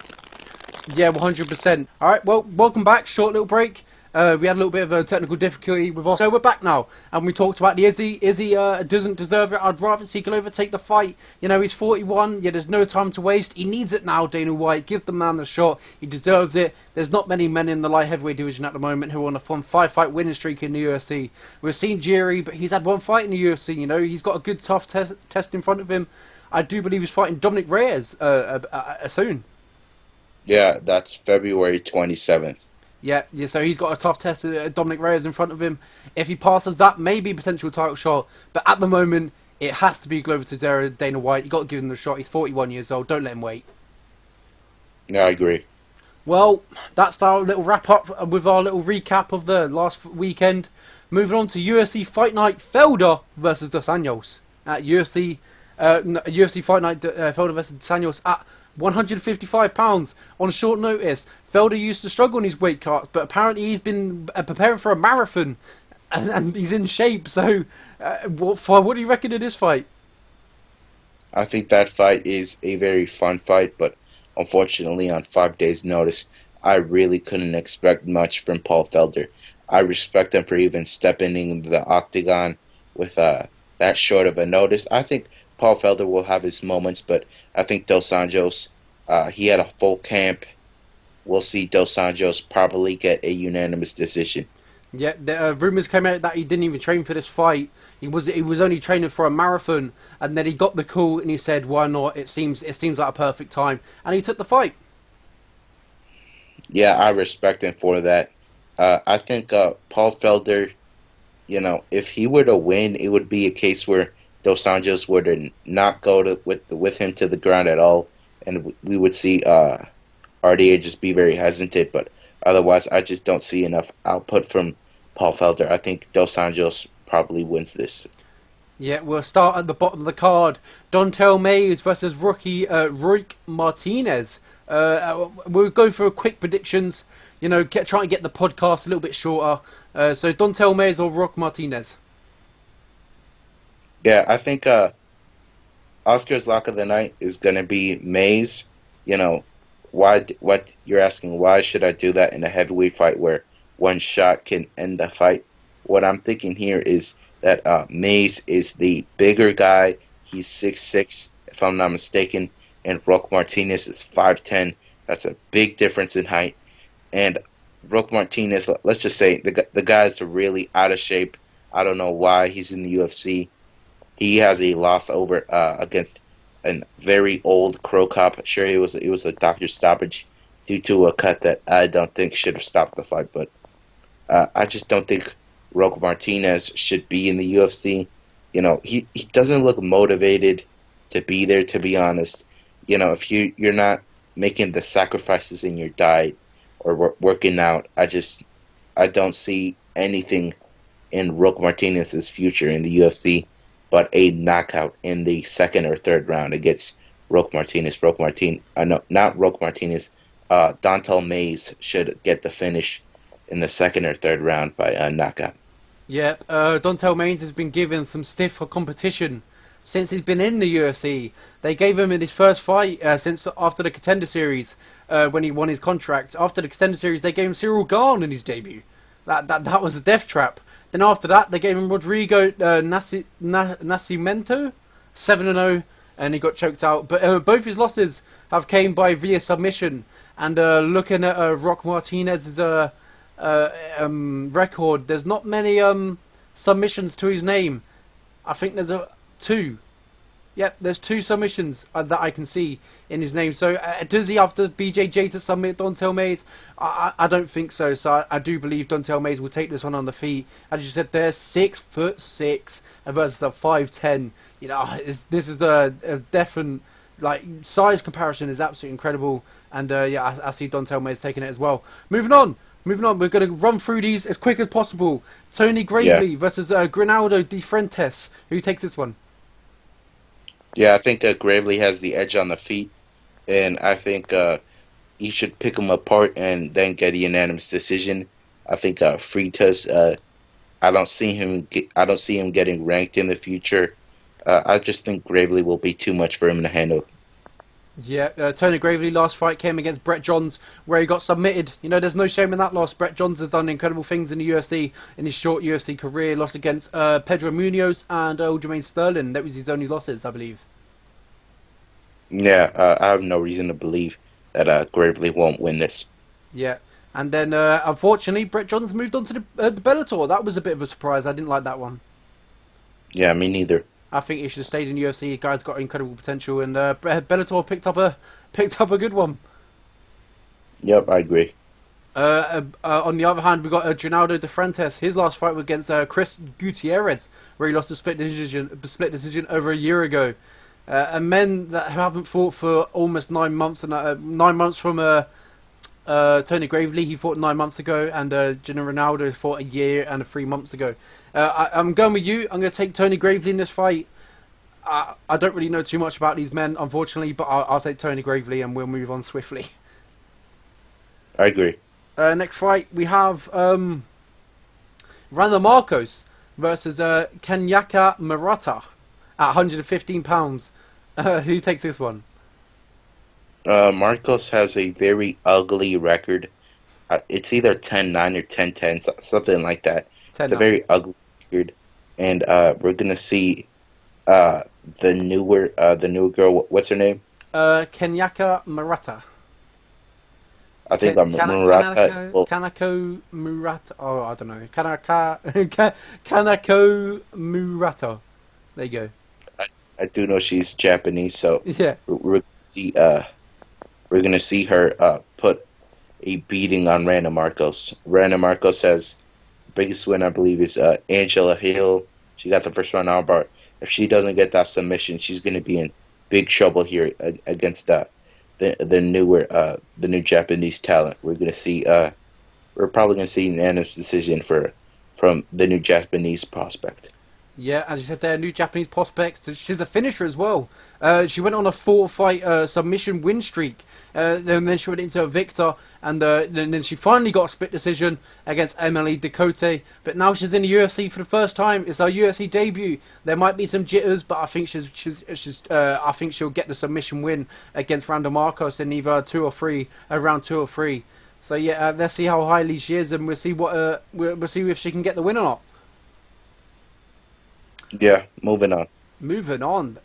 [SPEAKER 1] Yeah, 100%. All right, well, welcome back. Short little break. We had a little bit of a technical difficulty with us. So we're back now, and we talked about the Izzy. Izzy doesn't deserve it. I'd rather see Glover take the fight. You know, he's 41. Yeah, there's no time to waste. He needs it now, Dana White. Give the man the shot. He deserves it. There's not many men in the light heavyweight division at the moment who are on a fun five-fight winning streak in the UFC. We've seen Jiri, but he's had one fight in the UFC. You know, he's got a good, tough test in front of him. I do believe he's fighting Dominic Reyes soon.
[SPEAKER 3] Yeah, that's February 27th.
[SPEAKER 1] Yeah, so he's got a tough test, Dominic Reyes in front of him. If he passes that, maybe a potential title shot. But at the moment, it has to be Glover Teixeira, Dana White. You got to give him the shot. He's 41 years old. Don't let him wait.
[SPEAKER 3] Yeah, I agree.
[SPEAKER 1] Well, that's our little wrap up with our little recap of the last weekend. Moving on to UFC Fight Night, Felder versus Dos Anjos at UFC Fight Night, Felder versus Dos Anjos at 155 pounds on short notice. Felder used to struggle in his weight cut, but apparently he's been preparing for a marathon, and he's in shape. So, what do you reckon of this fight?
[SPEAKER 3] I think that fight is a very fun fight, but unfortunately, on 5 days' notice, I really couldn't expect much from Paul Felder. I respect him for even stepping in the octagon with that short of a notice. I think Paul Felder will have his moments, but I think Dos Anjos, he had a full camp. We'll see Dos Anjos probably get a unanimous decision.
[SPEAKER 1] Yeah, the rumors came out that he didn't even train for this fight. He was only training for a marathon, and then he got the call and he said, "Why not? It seems like a perfect time," and he took the fight.
[SPEAKER 3] Yeah, I respect him for that. I think Paul Felder, you know, if he were to win, it would be a case where Dos Anjos were to not go with him to the ground at all, and we would see RDA just be very hesitant. But otherwise, I just don't see enough output from Paul Felder. I think Dos Anjos probably wins this.
[SPEAKER 1] Yeah, we'll start at the bottom of the card. Dontel Mays versus rookie Roik Martinez. We'll go for quick predictions. You know, try and get the podcast a little bit shorter. So Dontel Mays or Roik Martinez?
[SPEAKER 3] Yeah, I think Oscar's lock of the night is going to be Mays. You know, what you're asking, why should I do that in a heavyweight fight where one shot can end the fight? What I'm thinking here is that Mays is the bigger guy. He's 6'6", if I'm not mistaken, and Roque Martinez is 5'10". That's a big difference in height. And Roque Martinez, let's just say the guy's really out of shape. I don't know why he's in the UFC. He has a loss over against a very old Crow Cop. Sure, it was a doctor stoppage due to a cut that I don't think should have stopped the fight, but I just don't think Roque Martinez should be in the UFC. He doesn't look motivated to be there, to be honest. If you're not making the sacrifices in your diet or working out, I don't see anything in Roque Martinez's future in the UFC but a knockout in the second or third round against Roque Martinez. No, not Roque Martinez. Dontel Mays should get the finish in the second or third round by a knockout.
[SPEAKER 1] Yeah, Dontel Maines has been given some stiff competition since he's been in the UFC. They gave him in his first fight since after the Contender Series when he won his contract. After the Contender Series, they gave him Cyril Gane in his debut. That was a death trap. Then after that, they gave him Rodrigo Nascimento, 7-0, and he got choked out. But both his losses have came by via submission. And looking at Roque Martinez's record, there's not many submissions to his name. I think there's two. Yep, there's two submissions that I can see in his name. So does he have to BJJ to submit Dontel Mays? I don't think so. So I do believe Dontel Mays will take this one on the feet. As you said, they're 6'6" versus a 5'10". This is a definite size comparison is absolutely incredible. And I see Dontel Mays taking it as well. Moving on, we're going to run through these as quick as possible. Tony Gravely versus Grinaldo de Fuentes. Who takes this one?
[SPEAKER 3] Yeah, I think Gravely has the edge on the feet, and I think he should pick them apart and then get a unanimous decision. I think Freitas, I don't see him getting ranked in the future. I just think Gravely will be too much for him to handle.
[SPEAKER 1] Yeah, Tony Gravely last fight came against Brett Johns where he got submitted. There's no shame in that loss. Brett Johns has done incredible things in the UFC in his short UFC career. Lost against Pedro Munoz and Aljamain Sterling. That was his only losses, I believe.
[SPEAKER 3] Yeah, I have no reason to believe that Gravely won't win this.
[SPEAKER 1] Yeah, and then unfortunately Brett Johns moved on to the Bellator. That was a bit of a surprise. I didn't like that one.
[SPEAKER 3] Yeah, me neither.
[SPEAKER 1] I think he should have stayed in UFC. The guy's got incredible potential, and Bellator picked up a good one.
[SPEAKER 3] Yep, I agree.
[SPEAKER 1] On the other hand, we got Grinaldo de Fuentes. His last fight was against Chris Gutierrez, where he lost a split decision over a year ago. And men that haven't fought for almost 9 months, and 9 months from Tony Gravely, he fought 9 months ago, and Ronaldo fought a year and 3 months ago. I'm going with you. I'm going to take Tony Gravely in this fight. I don't really know too much about these men, unfortunately, but I'll take Tony Gravely, and we'll move on swiftly.
[SPEAKER 3] I agree.
[SPEAKER 1] Next fight, we have Randa Marcos versus Kenyaka Murata at 115 pounds. Who takes this one?
[SPEAKER 3] Marcos has a very ugly record. It's either 10-9 or 10-10, something like that.
[SPEAKER 1] 10-9.
[SPEAKER 3] It's a very ugly record, and we're gonna see the newer girl. What's her name?
[SPEAKER 1] Kenyaka Murata.
[SPEAKER 3] I think Murata.
[SPEAKER 1] Kanako Murata. Oh, I don't know. Kanako Murata. There you go.
[SPEAKER 3] I do know she's Japanese, so
[SPEAKER 1] yeah,
[SPEAKER 3] we're gonna see her put a beating on Randa Marcos. Randa Marcos has biggest win, I believe, is Angela Hill. She got the first round armbar. If she doesn't get that submission, she's gonna be in big trouble here against the new Japanese talent. We're probably gonna see an unanimous decision from the new Japanese prospect.
[SPEAKER 1] Yeah, as you said there, new Japanese prospect. She's a finisher as well. She went on a 4-fight submission win streak. Then she went into a victor, and then she finally got a split decision against Emily Ducote. But now she's in the UFC for the first time. It's her UFC debut. There might be some jitters, but I think I think she'll get the submission win against Randa Marcos in either round 2 or 3. So yeah, let's see how highly she is, and we'll see we'll see if she can get the win or not.
[SPEAKER 3] Yeah, moving on.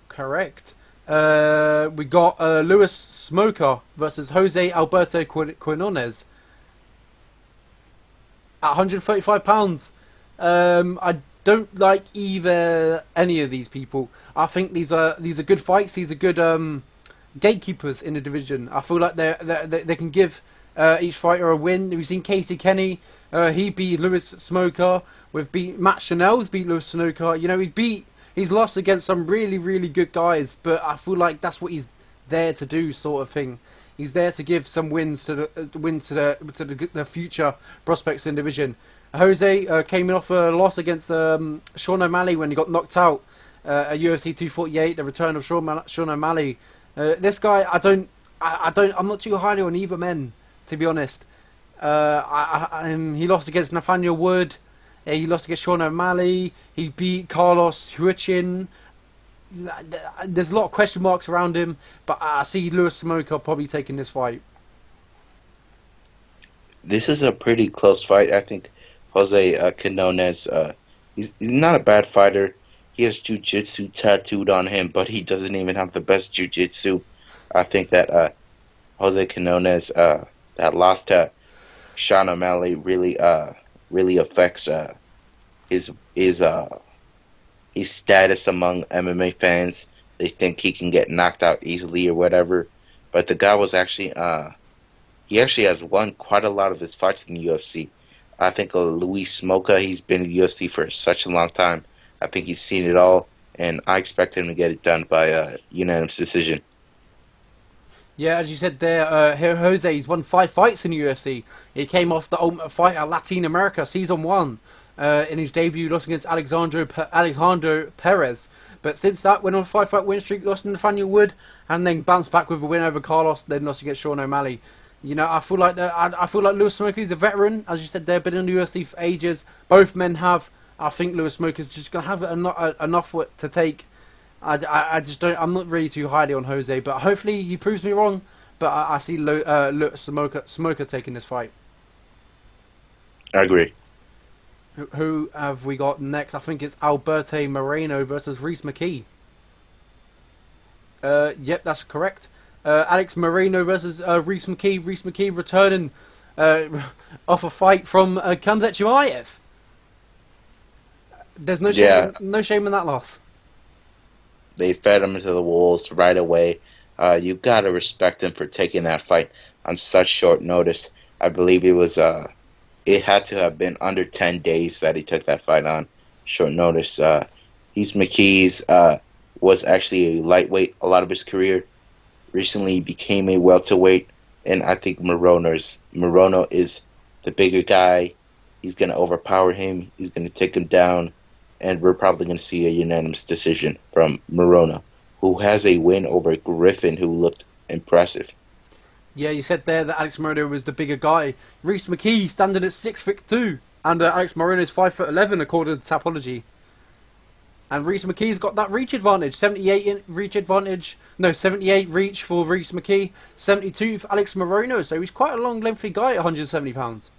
[SPEAKER 1] Correct. We got Lewis Smoker versus Jose Alberto Quinones at 135 pounds. I don't like any of these people. I think these are good fights. These are good gatekeepers in the division. I feel like they can give each fighter a win. We've seen Casey Kenny He beat Lewis Smoker. We've beat Matt Chanel's beat Lewis Smoker. You know, he's lost against some really really good guys, but I feel like that's what he's there to do, sort of thing. He's there to give some wins to the future prospects in the division. Jose came in off a loss against Sean O'Malley when he got knocked out at UFC 248. The return of Sean O'Malley. This guy, I'm not too highly on either men, to be honest. He lost against Nathaniel Wood. He lost against Sean O'Malley. He beat Carlos Huichin. There's a lot of question marks around him, but I see Lewis Smoker probably taking this fight.
[SPEAKER 3] This is a pretty close fight. I think Jose Quinones, he's not a bad fighter. He has jiu-jitsu tattooed on him, but he doesn't even have the best jiu-jitsu. I think that Jose Quinones, that loss to Sean O'Malley, really affects his status among MMA fans. They think he can get knocked out easily or whatever, but the guy was actually he actually has won quite a lot of his fights in the UFC. I think Luis Smoka, he's been in the UFC for such a long time. I think he's seen it all, and I expect him to get it done by a unanimous decision.
[SPEAKER 1] Yeah, as you said there, Jose's won 5 fights in the UFC. He came off the Ultimate Fighter Latin America Season 1 in his debut, lost against Alexandro Perez. But since that, went on a 5-fight win streak, lost to Nathaniel Wood, and then bounced back with a win over Carlos, then lost against Sean O'Malley. You know, I feel like Lewis Smoker is a veteran. As you said, they've been in the UFC for ages. Both men have. I think Lewis Smoker is just going to have enough to take. I just don't. I'm not really too highly on Jose, but hopefully he proves me wrong. But I see Lewis Smoker taking this fight.
[SPEAKER 3] I agree.
[SPEAKER 1] Who have we got next? I think it's Alberto Moreno versus Rhys Mckee. Yep, that's correct. Alex Moreno versus Rhys Mckee. Rhys Mckee returning off a fight from Khamzat Chimaev. There's no shame, no shame in that loss.
[SPEAKER 3] They fed him to the wolves right away. You gotta respect him for taking that fight on such short notice. I believe it had to have been under 10 days that he took that fight on short notice. He's Mckee's was actually a lightweight a lot of his career. Recently he became a welterweight, and I think Moreno is the bigger guy. He's gonna overpower him. He's gonna take him down. And we're probably going to see a unanimous decision from Moreno, who has a win over Griffin, who looked impressive.
[SPEAKER 1] Yeah, you said there that Alex Moreno was the bigger guy. Rhys Mckee standing at 6'2", and Alex Moreno is 5'11", according to Tapology. And Rhys Mckee's got that reach advantage, 78 reach for Rhys Mckee, 72 for Alex Moreno. So he's quite a long, lengthy guy at 170 pounds.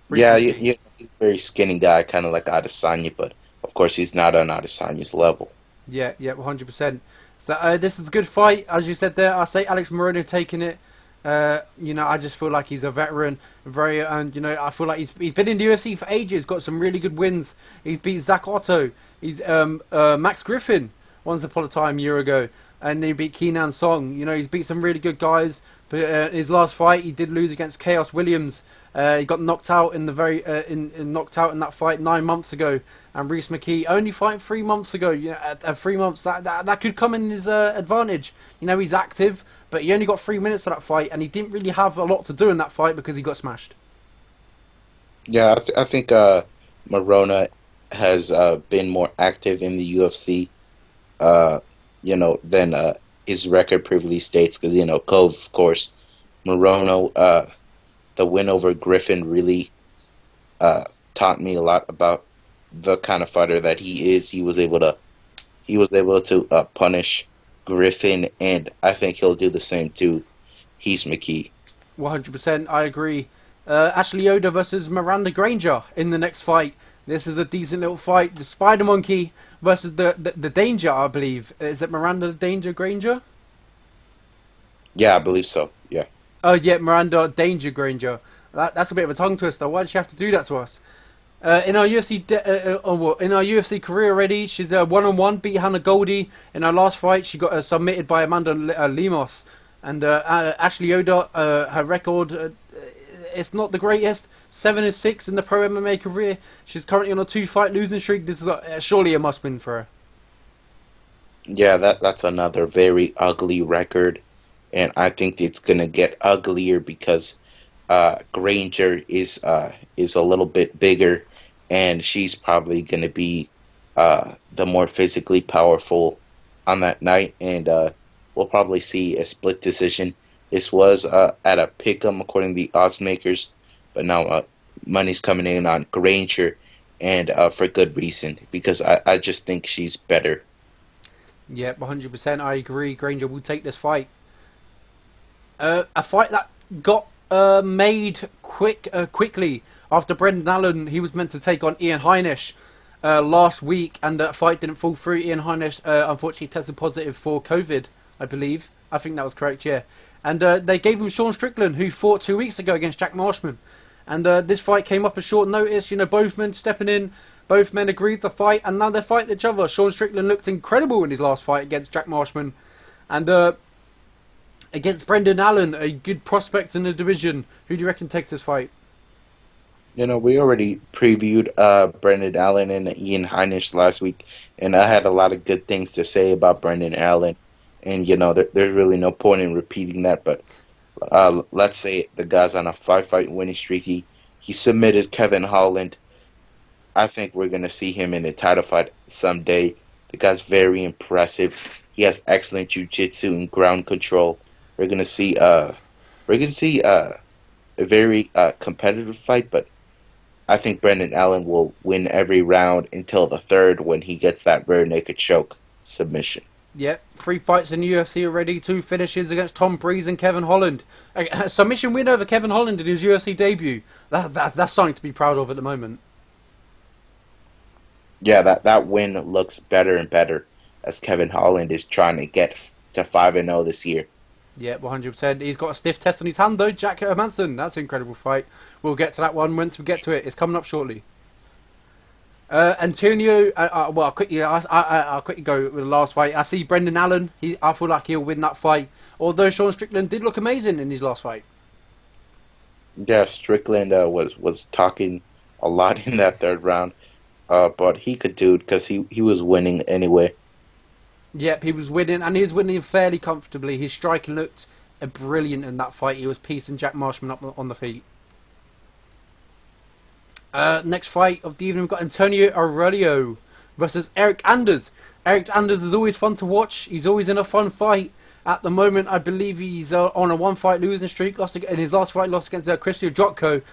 [SPEAKER 3] Yeah, he's a very skinny guy, kind of like Adesanya, but of course he's not on Adesanya's level.
[SPEAKER 1] Yeah, 100%. So this is a good fight, as you said there. I say Alex Moreno taking it. You know, I just feel like he's a veteran, and you know, I feel like he's been in the UFC for ages, got some really good wins. He's beat Zach Otto, he's Max Griffin once upon a time a year ago, and then he beat Kenan Song. You know, he's beat some really good guys. But his last fight, he did lose against Chaos Williams. He got knocked out in that fight 9 months ago. And Rhys Mckee only fighting 3 months ago. Yeah, at 3 months, that could come in his advantage. You know, he's active, but he only got 3 minutes of that fight, and he didn't really have a lot to do in that fight because he got smashed.
[SPEAKER 3] Yeah, I think Moreno has been more active in the UFC, you know, than his record previously states. Because, you know, of course, Moreno, the win over Griffin really taught me a lot about the kind of fighter that he is. He was able to punish Griffin, and I think he'll do the same to Rhys Mckee.
[SPEAKER 1] 100%, I agree. Ashley Yoda versus Miranda Granger in the next fight. This is a decent little fight. The Spider Monkey versus the Danger, I believe. Is it Miranda the Danger Granger?
[SPEAKER 3] Yeah, I believe so. Yeah.
[SPEAKER 1] Oh yeah, Miranda Danger Granger. That's a bit of a tongue twister. Why did she have to do that to us? In our UFC career already, she's 1-on-1, beat Hannah Goldie. In her last fight, she got submitted by Amanda Lemos. And Ashley Yoda, her record it's not the greatest. 7-6 in the pro MMA career. She's currently on a 2-fight losing streak. This is surely a must-win for her.
[SPEAKER 3] Yeah, that's another very ugly record, and I think it's gonna get uglier because Granger is a little bit bigger, and she's probably gonna be the more physically powerful on that night, and we'll probably see a split decision. This was at a pick'em according to the odds makers, but now money's coming in on Granger, and for good reason because I just think she's better.
[SPEAKER 1] Yep, 100%. I agree. Granger will take this fight. A fight that got made quickly after Brendan Allen. He was meant to take on Ian Heinisch last week, and that fight didn't fall through. Ian Heinisch unfortunately tested positive for COVID, I believe. I think that was correct, yeah. And they gave him Sean Strickland, who fought 2 weeks ago against Jack Marshman. And this fight came up at short notice. You know, both men stepping in. Both men agreed to fight, and now they're fighting each other. Sean Strickland looked incredible in his last fight against Jack Marshman. And against Brendan Allen, a good prospect in the division. Who do you reckon takes this fight?
[SPEAKER 3] You know, we already previewed Brendan Allen and Ian Heinisch last week, and I had a lot of good things to say about Brendan Allen. And, you know, there's really no point in repeating that, but let's say the guy's on a 5-fight winning streak. He submitted Kevin Holland. I think we're going to see him in a title fight someday. The guy's very impressive. He has excellent jiu-jitsu and ground control. We're going to see a very competitive fight, but I think Brendan Allen will win every round until the third when he gets that rear naked choke submission.
[SPEAKER 1] Yep, 3 fights in the UFC already, 2 finishes against Tom Breeze and Kevin Holland. A submission win over Kevin Holland in his UFC debut. That's something to be proud of at the moment.
[SPEAKER 3] Yeah, that win looks better and better as Kevin Holland is trying to get to 5-0 this year.
[SPEAKER 1] Yeah, 100%. He's got a stiff test on his hand though, Jack Hermansson. That's an incredible fight. We'll get to that one once we get to it. It's coming up shortly. Antonio, well, I'll quickly go with the last fight. I see Brendan Allen. I feel like he'll win that fight. Although Sean Strickland did look amazing in his last fight.
[SPEAKER 3] Yeah, Strickland was talking a lot in that third round. But he could do it because he was winning anyway.
[SPEAKER 1] Yep, he was winning, and he was winning fairly comfortably. His striking looked brilliant in that fight. He was piecing Jack Marshman up on the feet. Next fight of the evening, we've got Antonio Aurelio versus Eric Anders. Eric Anders is always fun to watch. He's always in a fun fight. At the moment, I believe he's on a 1-fight losing streak. In his last fight, lost against Christian Jotko.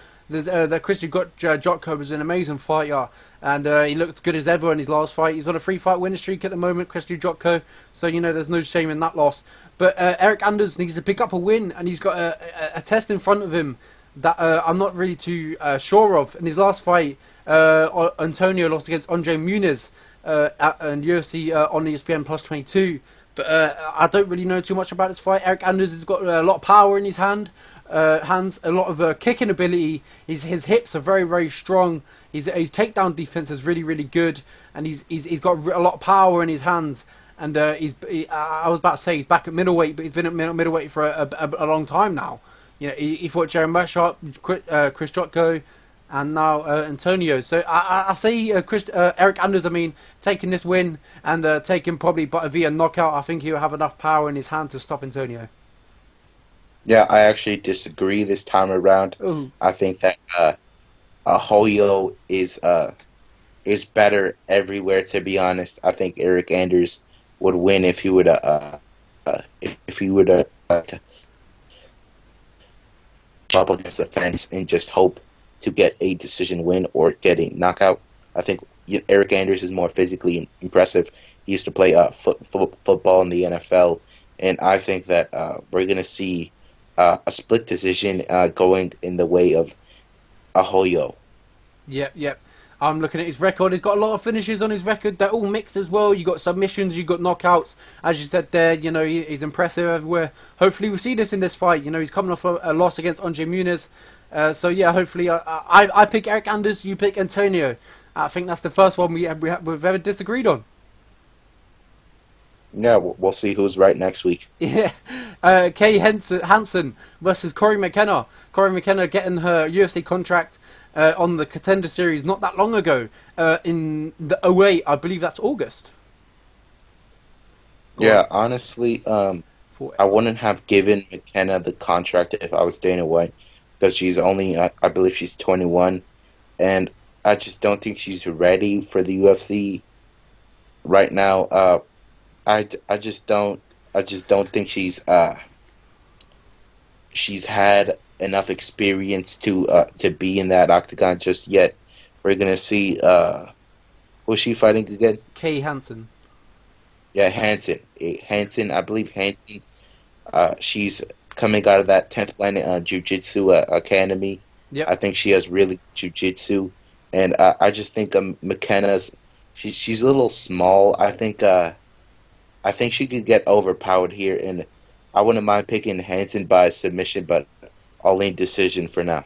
[SPEAKER 1] Christian Jotko was an amazing fighter, and he looked good as ever in his last fight. He's on a 3-fight winning streak at the moment, Christian Jotko, so you know there's no shame in that loss. But Eric Anders needs to pick up a win, and he's got a test in front of him that I'm not really too sure of. In his last fight, Antonio lost against Andre Muniz at UFC on ESPN Plus 22. But I don't really know too much about this fight. Eric Anders has got a lot of power in his hands, a lot of kicking ability. His hips are very, very strong. His takedown defense is really, really good, and he's got a lot of power in his hands. And I was about to say he's back at middleweight, but he's been at middleweight for a long time now. You know, he fought Jerry Mershot, Chris Jotko, and now Antonio. So I see Eric Anders, taking this win and taking probably via knockout. I think he'll have enough power in his hand to stop Antonio.
[SPEAKER 3] Yeah, I actually disagree this time around.
[SPEAKER 1] Ooh.
[SPEAKER 3] I think that Hoyo is better everywhere. To be honest, I think Eric Anders would win if he would up against the fence and just hope to get a decision win or get a knockout. I think Eric Anders is more physically impressive. He used to play football in the NFL, and I think that we're going to see a split decision going in the way of Ahoyo.
[SPEAKER 1] Yep. I'm looking at his record. He's got a lot of finishes on his record. They're all mixed as well. You got submissions, you got knockouts. As you said there, you know, he's impressive everywhere. Hopefully we'll see this in this fight. You know, he's coming off a loss against Andre Muniz. So yeah, hopefully I pick Eric Anders, you pick Antonio. I think that's the first one we've ever disagreed on.
[SPEAKER 3] Yeah, we'll see who's right next week.
[SPEAKER 1] Yeah. Kay Hansen versus Corey McKenna. Corey McKenna getting her UFC contract on the Contender Series not that long ago. In the 08, I believe that's August. Go
[SPEAKER 3] Yeah,
[SPEAKER 1] on.
[SPEAKER 3] honestly,
[SPEAKER 1] For
[SPEAKER 3] I wouldn't have given McKenna the contract if I was Dana White because she's only, I believe she's 21, and I just don't think she's ready for the UFC right now. I just don't think she's had enough experience to be in that octagon just yet. We're gonna see who's she fighting again?
[SPEAKER 1] Kay Hansen.
[SPEAKER 3] Yeah, Hansen. Hansen, I believe Hansen. She's coming out of that 10th Planet Jiu-Jitsu Academy.
[SPEAKER 1] Yep.
[SPEAKER 3] I think she has really jiu-jitsu, and I just think McKenna's she's a little small. I think she could get overpowered here, and I wouldn't mind picking Hansen by submission, but I'll lean decision for now.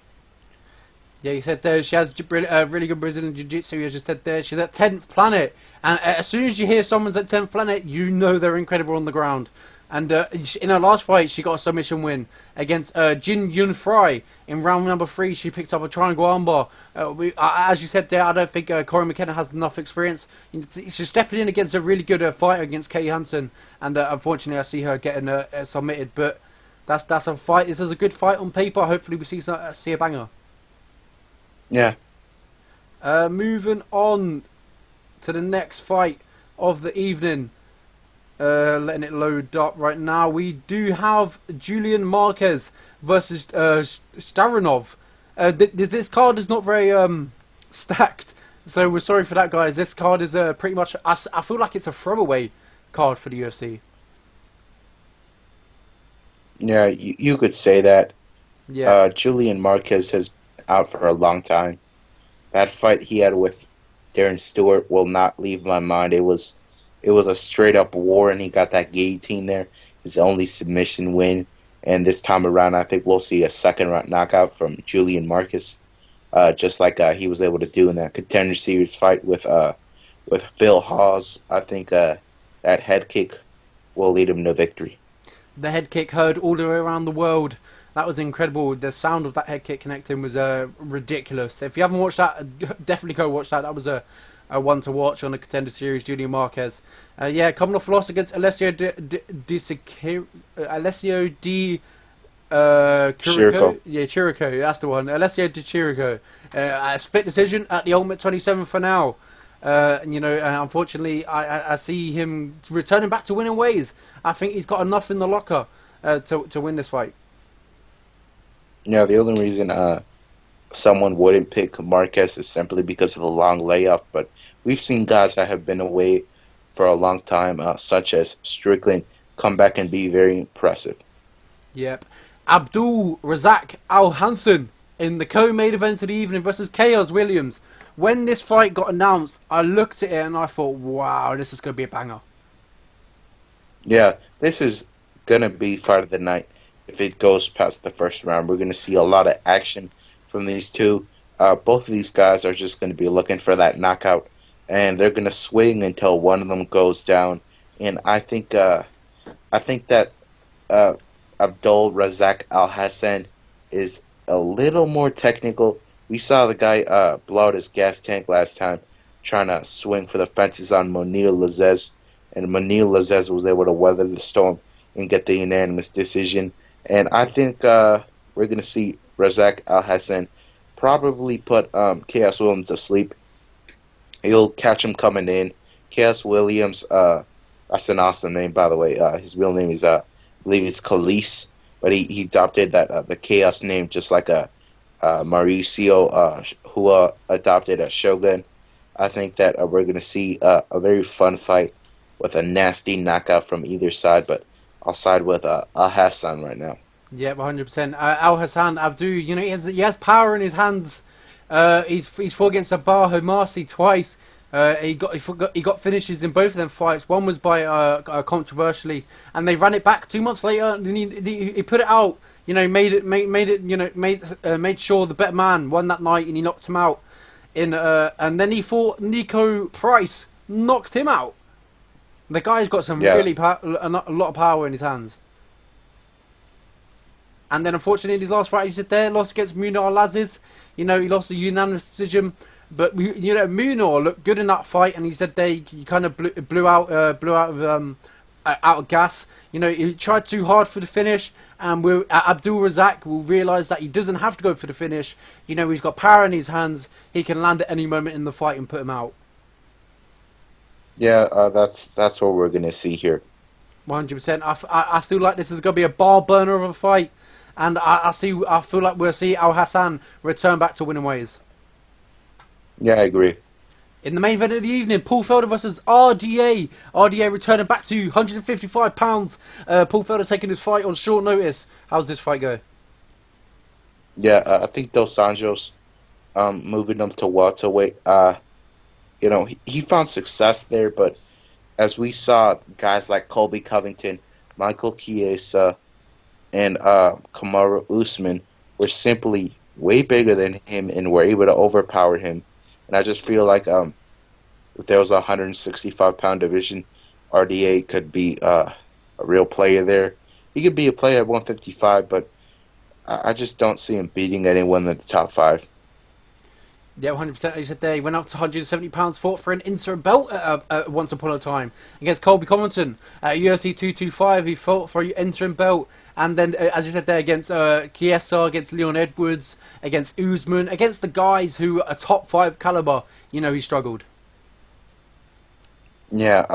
[SPEAKER 1] Yeah, you said there she has really good Brazilian Jiu-Jitsu. You just said there she's at 10th Planet, and as soon as you hear someone's at 10th Planet, you know they're incredible on the ground. And in her last fight, she got a submission win against Jin Yun Fry in round number 3. She picked up a triangle armbar. As you said there, I don't think Corey McKenna has enough experience. She's stepping in against a really good fighter against Kay Hansen, and unfortunately, I see her getting submitted. But that's a fight. This is a good fight on paper. Hopefully, we see a banger.
[SPEAKER 3] Yeah,
[SPEAKER 1] Moving on to the next fight of the evening. Letting it load up right now. We do have Julian Marquez versus Starinov. This card is not very stacked, so we're sorry for that, guys. This card is pretty much. I feel like it's a throwaway card for the UFC.
[SPEAKER 3] yeah, you could say that.
[SPEAKER 1] Yeah,
[SPEAKER 3] Julian Marquez has been out for a long time. That fight he had with Darren Stewart will not leave my mind. It was a straight up war, and he got that guillotine there. His only submission win, and this time around, I think we'll see a second round knockout from Julian Marquez, just like he was able to do in that Contender Series fight with Phil Hawes. I think that head kick will lead him to victory.
[SPEAKER 1] the head kick heard all the way around the world. That was incredible. The sound of that head kick connecting was ridiculous. If you haven't watched that, definitely go watch that. That was a one to watch on the Contender Series. Julian Marquez, yeah, coming off a loss against Alessio Di Chirico.
[SPEAKER 3] Shirko.
[SPEAKER 1] Yeah, Chirico, that's the one. Alessio Di Chirico. A split decision at the Ultimate 27 for now. Unfortunately, I see him returning back to winning ways. I think he's got enough in the locker to win this fight.
[SPEAKER 3] Yeah, the only reason someone wouldn't pick Marquez is simply because of the long layoff, but we've seen guys that have been away for a long time, such as Strickland, come back and be very impressive.
[SPEAKER 1] Yep. Abdul Razak Al Hansen in the co-main event of the evening versus Chaos Williams. When this fight got announced, I looked at it and I thought, wow, this is going to be a banger.
[SPEAKER 3] Yeah, this is going to be fight of the night. If it goes past the first round, we're going to see a lot of action from these two. Both of these guys are just going to be looking for that knockout, and they're going to swing until one of them goes down. And I think that Abdul Razak Al Hassan is a little more technical. We saw the guy blow out his gas tank last time, trying to swing for the fences on Monil Lazez, and Monil Lazez was able to weather the storm and get the unanimous decision. And I think we're going to see Razak Al Hassan probably put Chaos Williams to sleep. He'll catch him coming in. Chaos Williams, that's an awesome name, by the way. His real name is, I believe, it's Khalees, but he adopted that the Chaos name just like Mauricio, who adopted a Shogun. I think that we're going to see a very fun fight with a nasty knockout from either side, but I'll side with Al Hassan right now.
[SPEAKER 1] Yep, 100%. Al Hassan Abdu, he has power in his hands. He's fought against Abar Homasi twice. He got finishes in both of them fights. One was by controversially, and they ran it back 2 months later. And he put it out. Made sure the better man won that night, and he knocked him out. And then he fought Nico Price, knocked him out. The guy's got some
[SPEAKER 3] Yeah.
[SPEAKER 1] really a lot of power in his hands. And then unfortunately in his last fight he said there lost against Munir. He lost a unanimous decision. But Munir looked good in that fight, and he said he kind of blew out out of gas. He tried too hard for the finish, and Abdul Razak will realise that he doesn't have to go for the finish. He's got power in his hands. He can land at any moment in the fight and put him out.
[SPEAKER 3] Yeah, that's what we're gonna see here.
[SPEAKER 1] 100%. I still like this is going to be a bar burner of a fight, and I feel like we'll see Al Hassan return back to winning ways.
[SPEAKER 3] Yeah, I agree.
[SPEAKER 1] In the main event of the evening, Paul Felder versus RDA. RDA returning back to 155 pounds. Paul Felder taking his fight on short notice. How's this fight go?
[SPEAKER 3] Yeah, I think Dos Anjos, moving him to welterweight. He found success there, but as we saw, guys like Colby Covington, Michael Chiesa, and Kamaru Usman were simply way bigger than him and were able to overpower him. And I just feel like if there was a 165-pound division, RDA could be a real player there. He could be a player at 155, but I just don't see him beating anyone in the top 5.
[SPEAKER 1] Yeah, 100%. He said there he went up to 170 pounds, fought for an interim belt once upon a time against Colby Covington at UFC 225. He fought for an interim belt, and then as you said there against Chiesa, against Leon Edwards, against Usman, against the guys who are top 5 caliber. He struggled.
[SPEAKER 3] Yeah,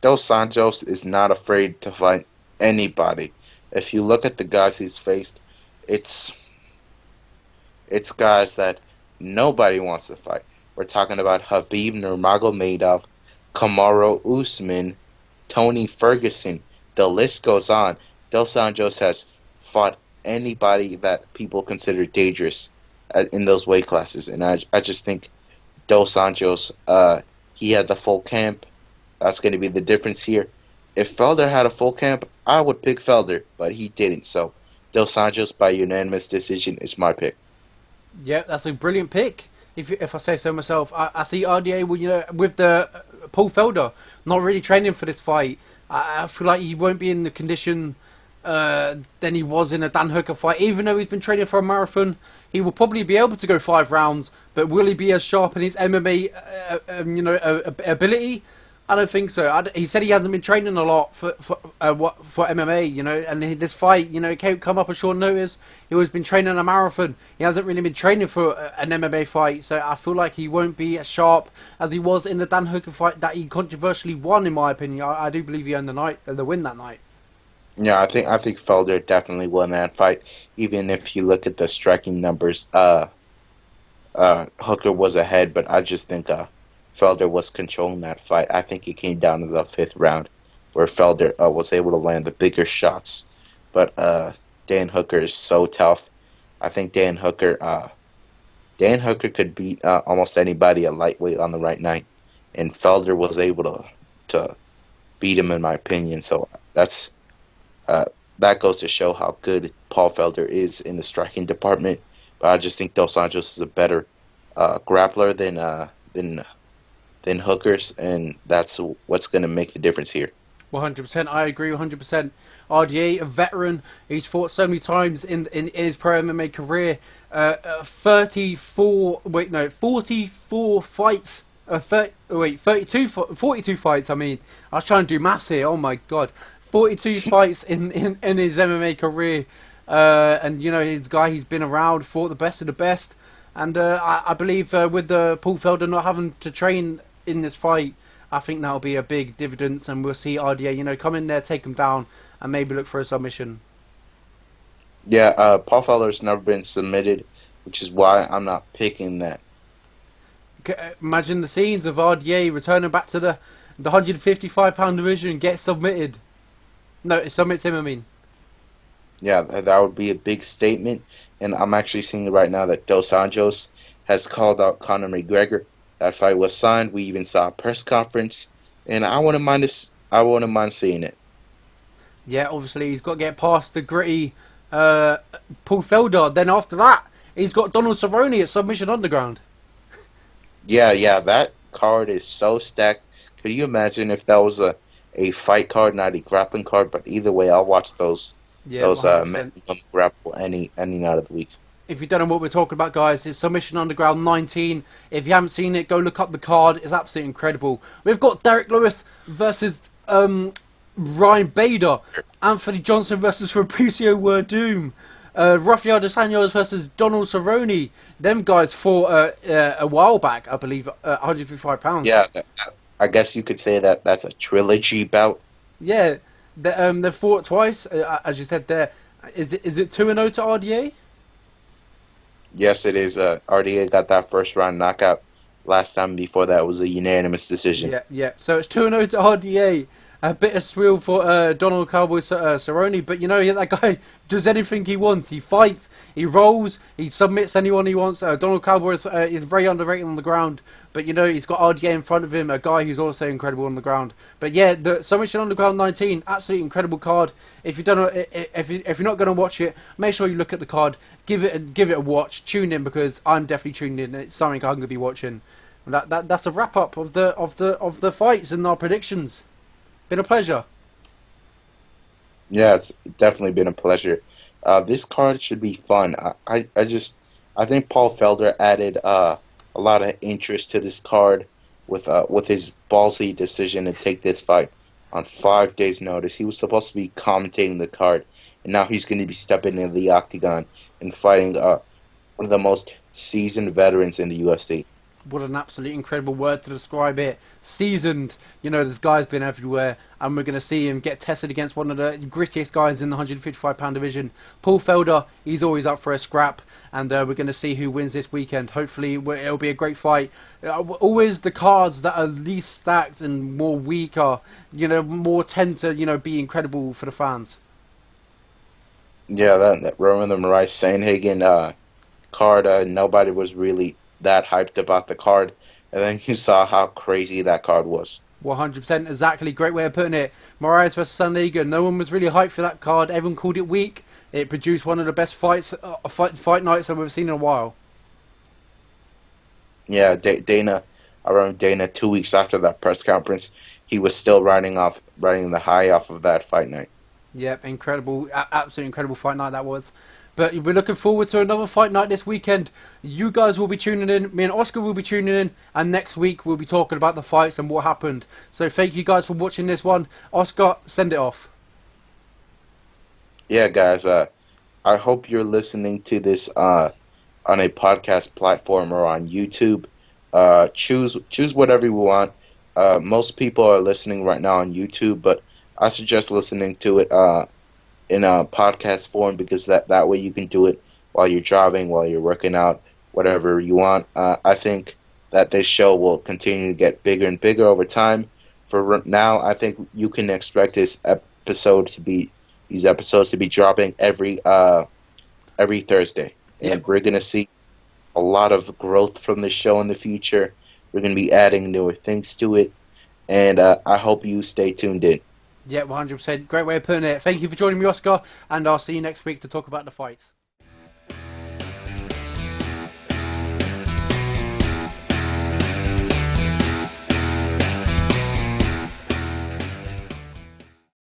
[SPEAKER 3] Dos Anjos is not afraid to fight anybody. If you look at the guys he's faced, it's guys that nobody wants to fight. We're talking about Habib Nurmagomedov, Kamaru Usman, Tony Ferguson. The list goes on. Dos Anjos has fought anybody that people consider dangerous in those weight classes, and I just think Dos Anjos, he had the full camp. That's going to be the difference here. If Felder had a full camp, I would pick Felder, but he didn't. So Dos Anjos by unanimous decision is my pick.
[SPEAKER 1] Yeah, that's a brilliant pick. If I say so myself, I see RDA with the Paul Felder not really training for this fight. I feel like he won't be in the condition than he was in a Dan Hooker fight. Even though he's been training for a marathon, he will probably be able to go 5 rounds. But will he be as sharp in his MMA, ability? I don't think so. He said he hasn't been training a lot for MMA, and this fight, can't come up at short notice. He has been training a marathon. He hasn't really been training for an MMA fight, so I feel like he won't be as sharp as he was in the Dan Hooker fight that he controversially won, in my opinion. I do believe he earned the win that night.
[SPEAKER 3] Yeah, I think Felder definitely won that fight. Even if you look at the striking numbers, Hooker was ahead, but I just think Felder was controlling that fight. I think it came down to the 5th round where Felder was able to land the bigger shots. But Dan Hooker is so tough. I think Dan Hooker could beat almost anybody at lightweight on the right night. And Felder was able to beat him, in my opinion. So that goes to show how good Paul Felder is in the striking department. But I just think Dos Anjos is a better grappler than Hookers, and that's what's going to make the difference here.
[SPEAKER 1] 100%, I agree 100%. RDA, a veteran, he's fought so many times in his pro MMA career. 44 fights. 42 fights. I mean, I was trying to do maths here. Oh my god, 42 fights in his MMA career. And he's been around, fought the best of the best. And I believe with the Paul Felder not having to train in this fight, I think that'll be a big dividend, and we'll see RDA, come in there, take him down, and maybe look for a submission.
[SPEAKER 3] Yeah, Paul Felder's never been submitted, which is why I'm not picking that.
[SPEAKER 1] Imagine the scenes of RDA returning back to the 155-pound division and get submitted. No, it submits him, I mean.
[SPEAKER 3] Yeah, that would be a big statement, and I'm actually seeing right now that Dos Anjos has called out Conor McGregor. That fight was signed. We even saw a press conference, and I wouldn't mind this. I wouldn't mind seeing it.
[SPEAKER 1] Yeah, obviously he's got to get past the gritty Paul Felder. Then after that, he's got Donald Cerrone at Submission Underground.
[SPEAKER 3] Yeah, that card is so stacked. Could you imagine if that was a fight card, not a grappling card? But either way, I'll watch those
[SPEAKER 1] Yeah,
[SPEAKER 3] those
[SPEAKER 1] 100%.
[SPEAKER 3] minimum grapple any night of the week.
[SPEAKER 1] If you don't know what we're talking about, guys, it's Submission Underground 19. If you haven't seen it, go look up the card. It's absolutely incredible. We've got Derek Lewis versus Ryan Bader, Anthony Johnson versus Fabricio Werdum, Rafael dos Anjos versus Donald Cerrone. Them guys fought a while back, I believe, 155 pounds.
[SPEAKER 3] Yeah, I guess you could say that that's a trilogy bout.
[SPEAKER 1] Yeah, they fought twice, as you said there. Is it 2-0 to RDA?
[SPEAKER 3] Yes, it is. RDA got that first round knockout last time. Before that, it was a unanimous decision.
[SPEAKER 1] Yeah, yeah. So it's 2-0 to RDA. A bit of swill for Donald Cowboy Cerrone, but you know, yeah, that guy does anything he wants. He fights, he rolls, he submits anyone he wants. Donald Cowboy is very underrated on the ground, but you know, he's got RDA in front of him, a guy who's also incredible on the ground. But yeah, the Submission Underground 19, absolutely incredible card. If you don't know, if you're not going to watch it, make sure you look at the card, give it a watch, tune in, because I'm definitely tuned in. It's something I'm going to be watching. That's a wrap up of the fights and our predictions. Been a pleasure.
[SPEAKER 3] Yeah, it's definitely been a pleasure. This card should be fun. I think Paul Felder added a lot of interest to this card with his ballsy decision to take this fight on 5 days' notice. He was supposed to be commentating the card, and now he's going to be stepping into the octagon and fighting one of the most seasoned veterans in the UFC.
[SPEAKER 1] What an absolutely incredible word to describe it. Seasoned. You know, this guy's been everywhere, and we're going to see him get tested against one of the grittiest guys in the 155-pound division. Paul Felder, he's always up for a scrap, and we're going to see who wins this weekend. Hopefully, it'll be a great fight. Always the cards that are least stacked and more weaker, you know, more tend to, you know, be incredible for the fans.
[SPEAKER 3] Yeah, that Roman the Marais Sanhagen card, nobody was really that hyped about the card, and then you saw how crazy that card was.
[SPEAKER 1] 100%, exactly. Great way of putting it. Moraes versus Sanliga. No one was really hyped for that card. Everyone called it weak. It produced one of the best fight nights that we've seen in a while.
[SPEAKER 3] Yeah, Dana, I remember Dana 2 weeks after that press conference, he was still riding the high off of that fight night.
[SPEAKER 1] Yep, incredible, absolutely incredible fight night that was. But we're looking forward to another fight night this weekend. You guys will be tuning in. Me and Oscar will be tuning in. And next week we'll be talking about the fights and what happened. So thank you guys for watching this one. Oscar, send it off.
[SPEAKER 3] Yeah, guys, I hope you're listening to this on a podcast platform or on YouTube. Choose whatever you want. Most people are listening right now on YouTube, but I suggest listening to it in a podcast form, because that way you can do it while you're driving, while you're working out, whatever you want. I think that this show will continue to get bigger and bigger over time. For now, I think you can expect these episodes to be dropping every Thursday, and
[SPEAKER 1] Yep.
[SPEAKER 3] we're gonna see a lot of growth from the show in the future. We're gonna be adding newer things to it, and I hope you stay tuned in.
[SPEAKER 1] Yeah, 100%. Great way of putting it. Thank you for joining me, Oscar. And I'll see you next week to talk about the fights.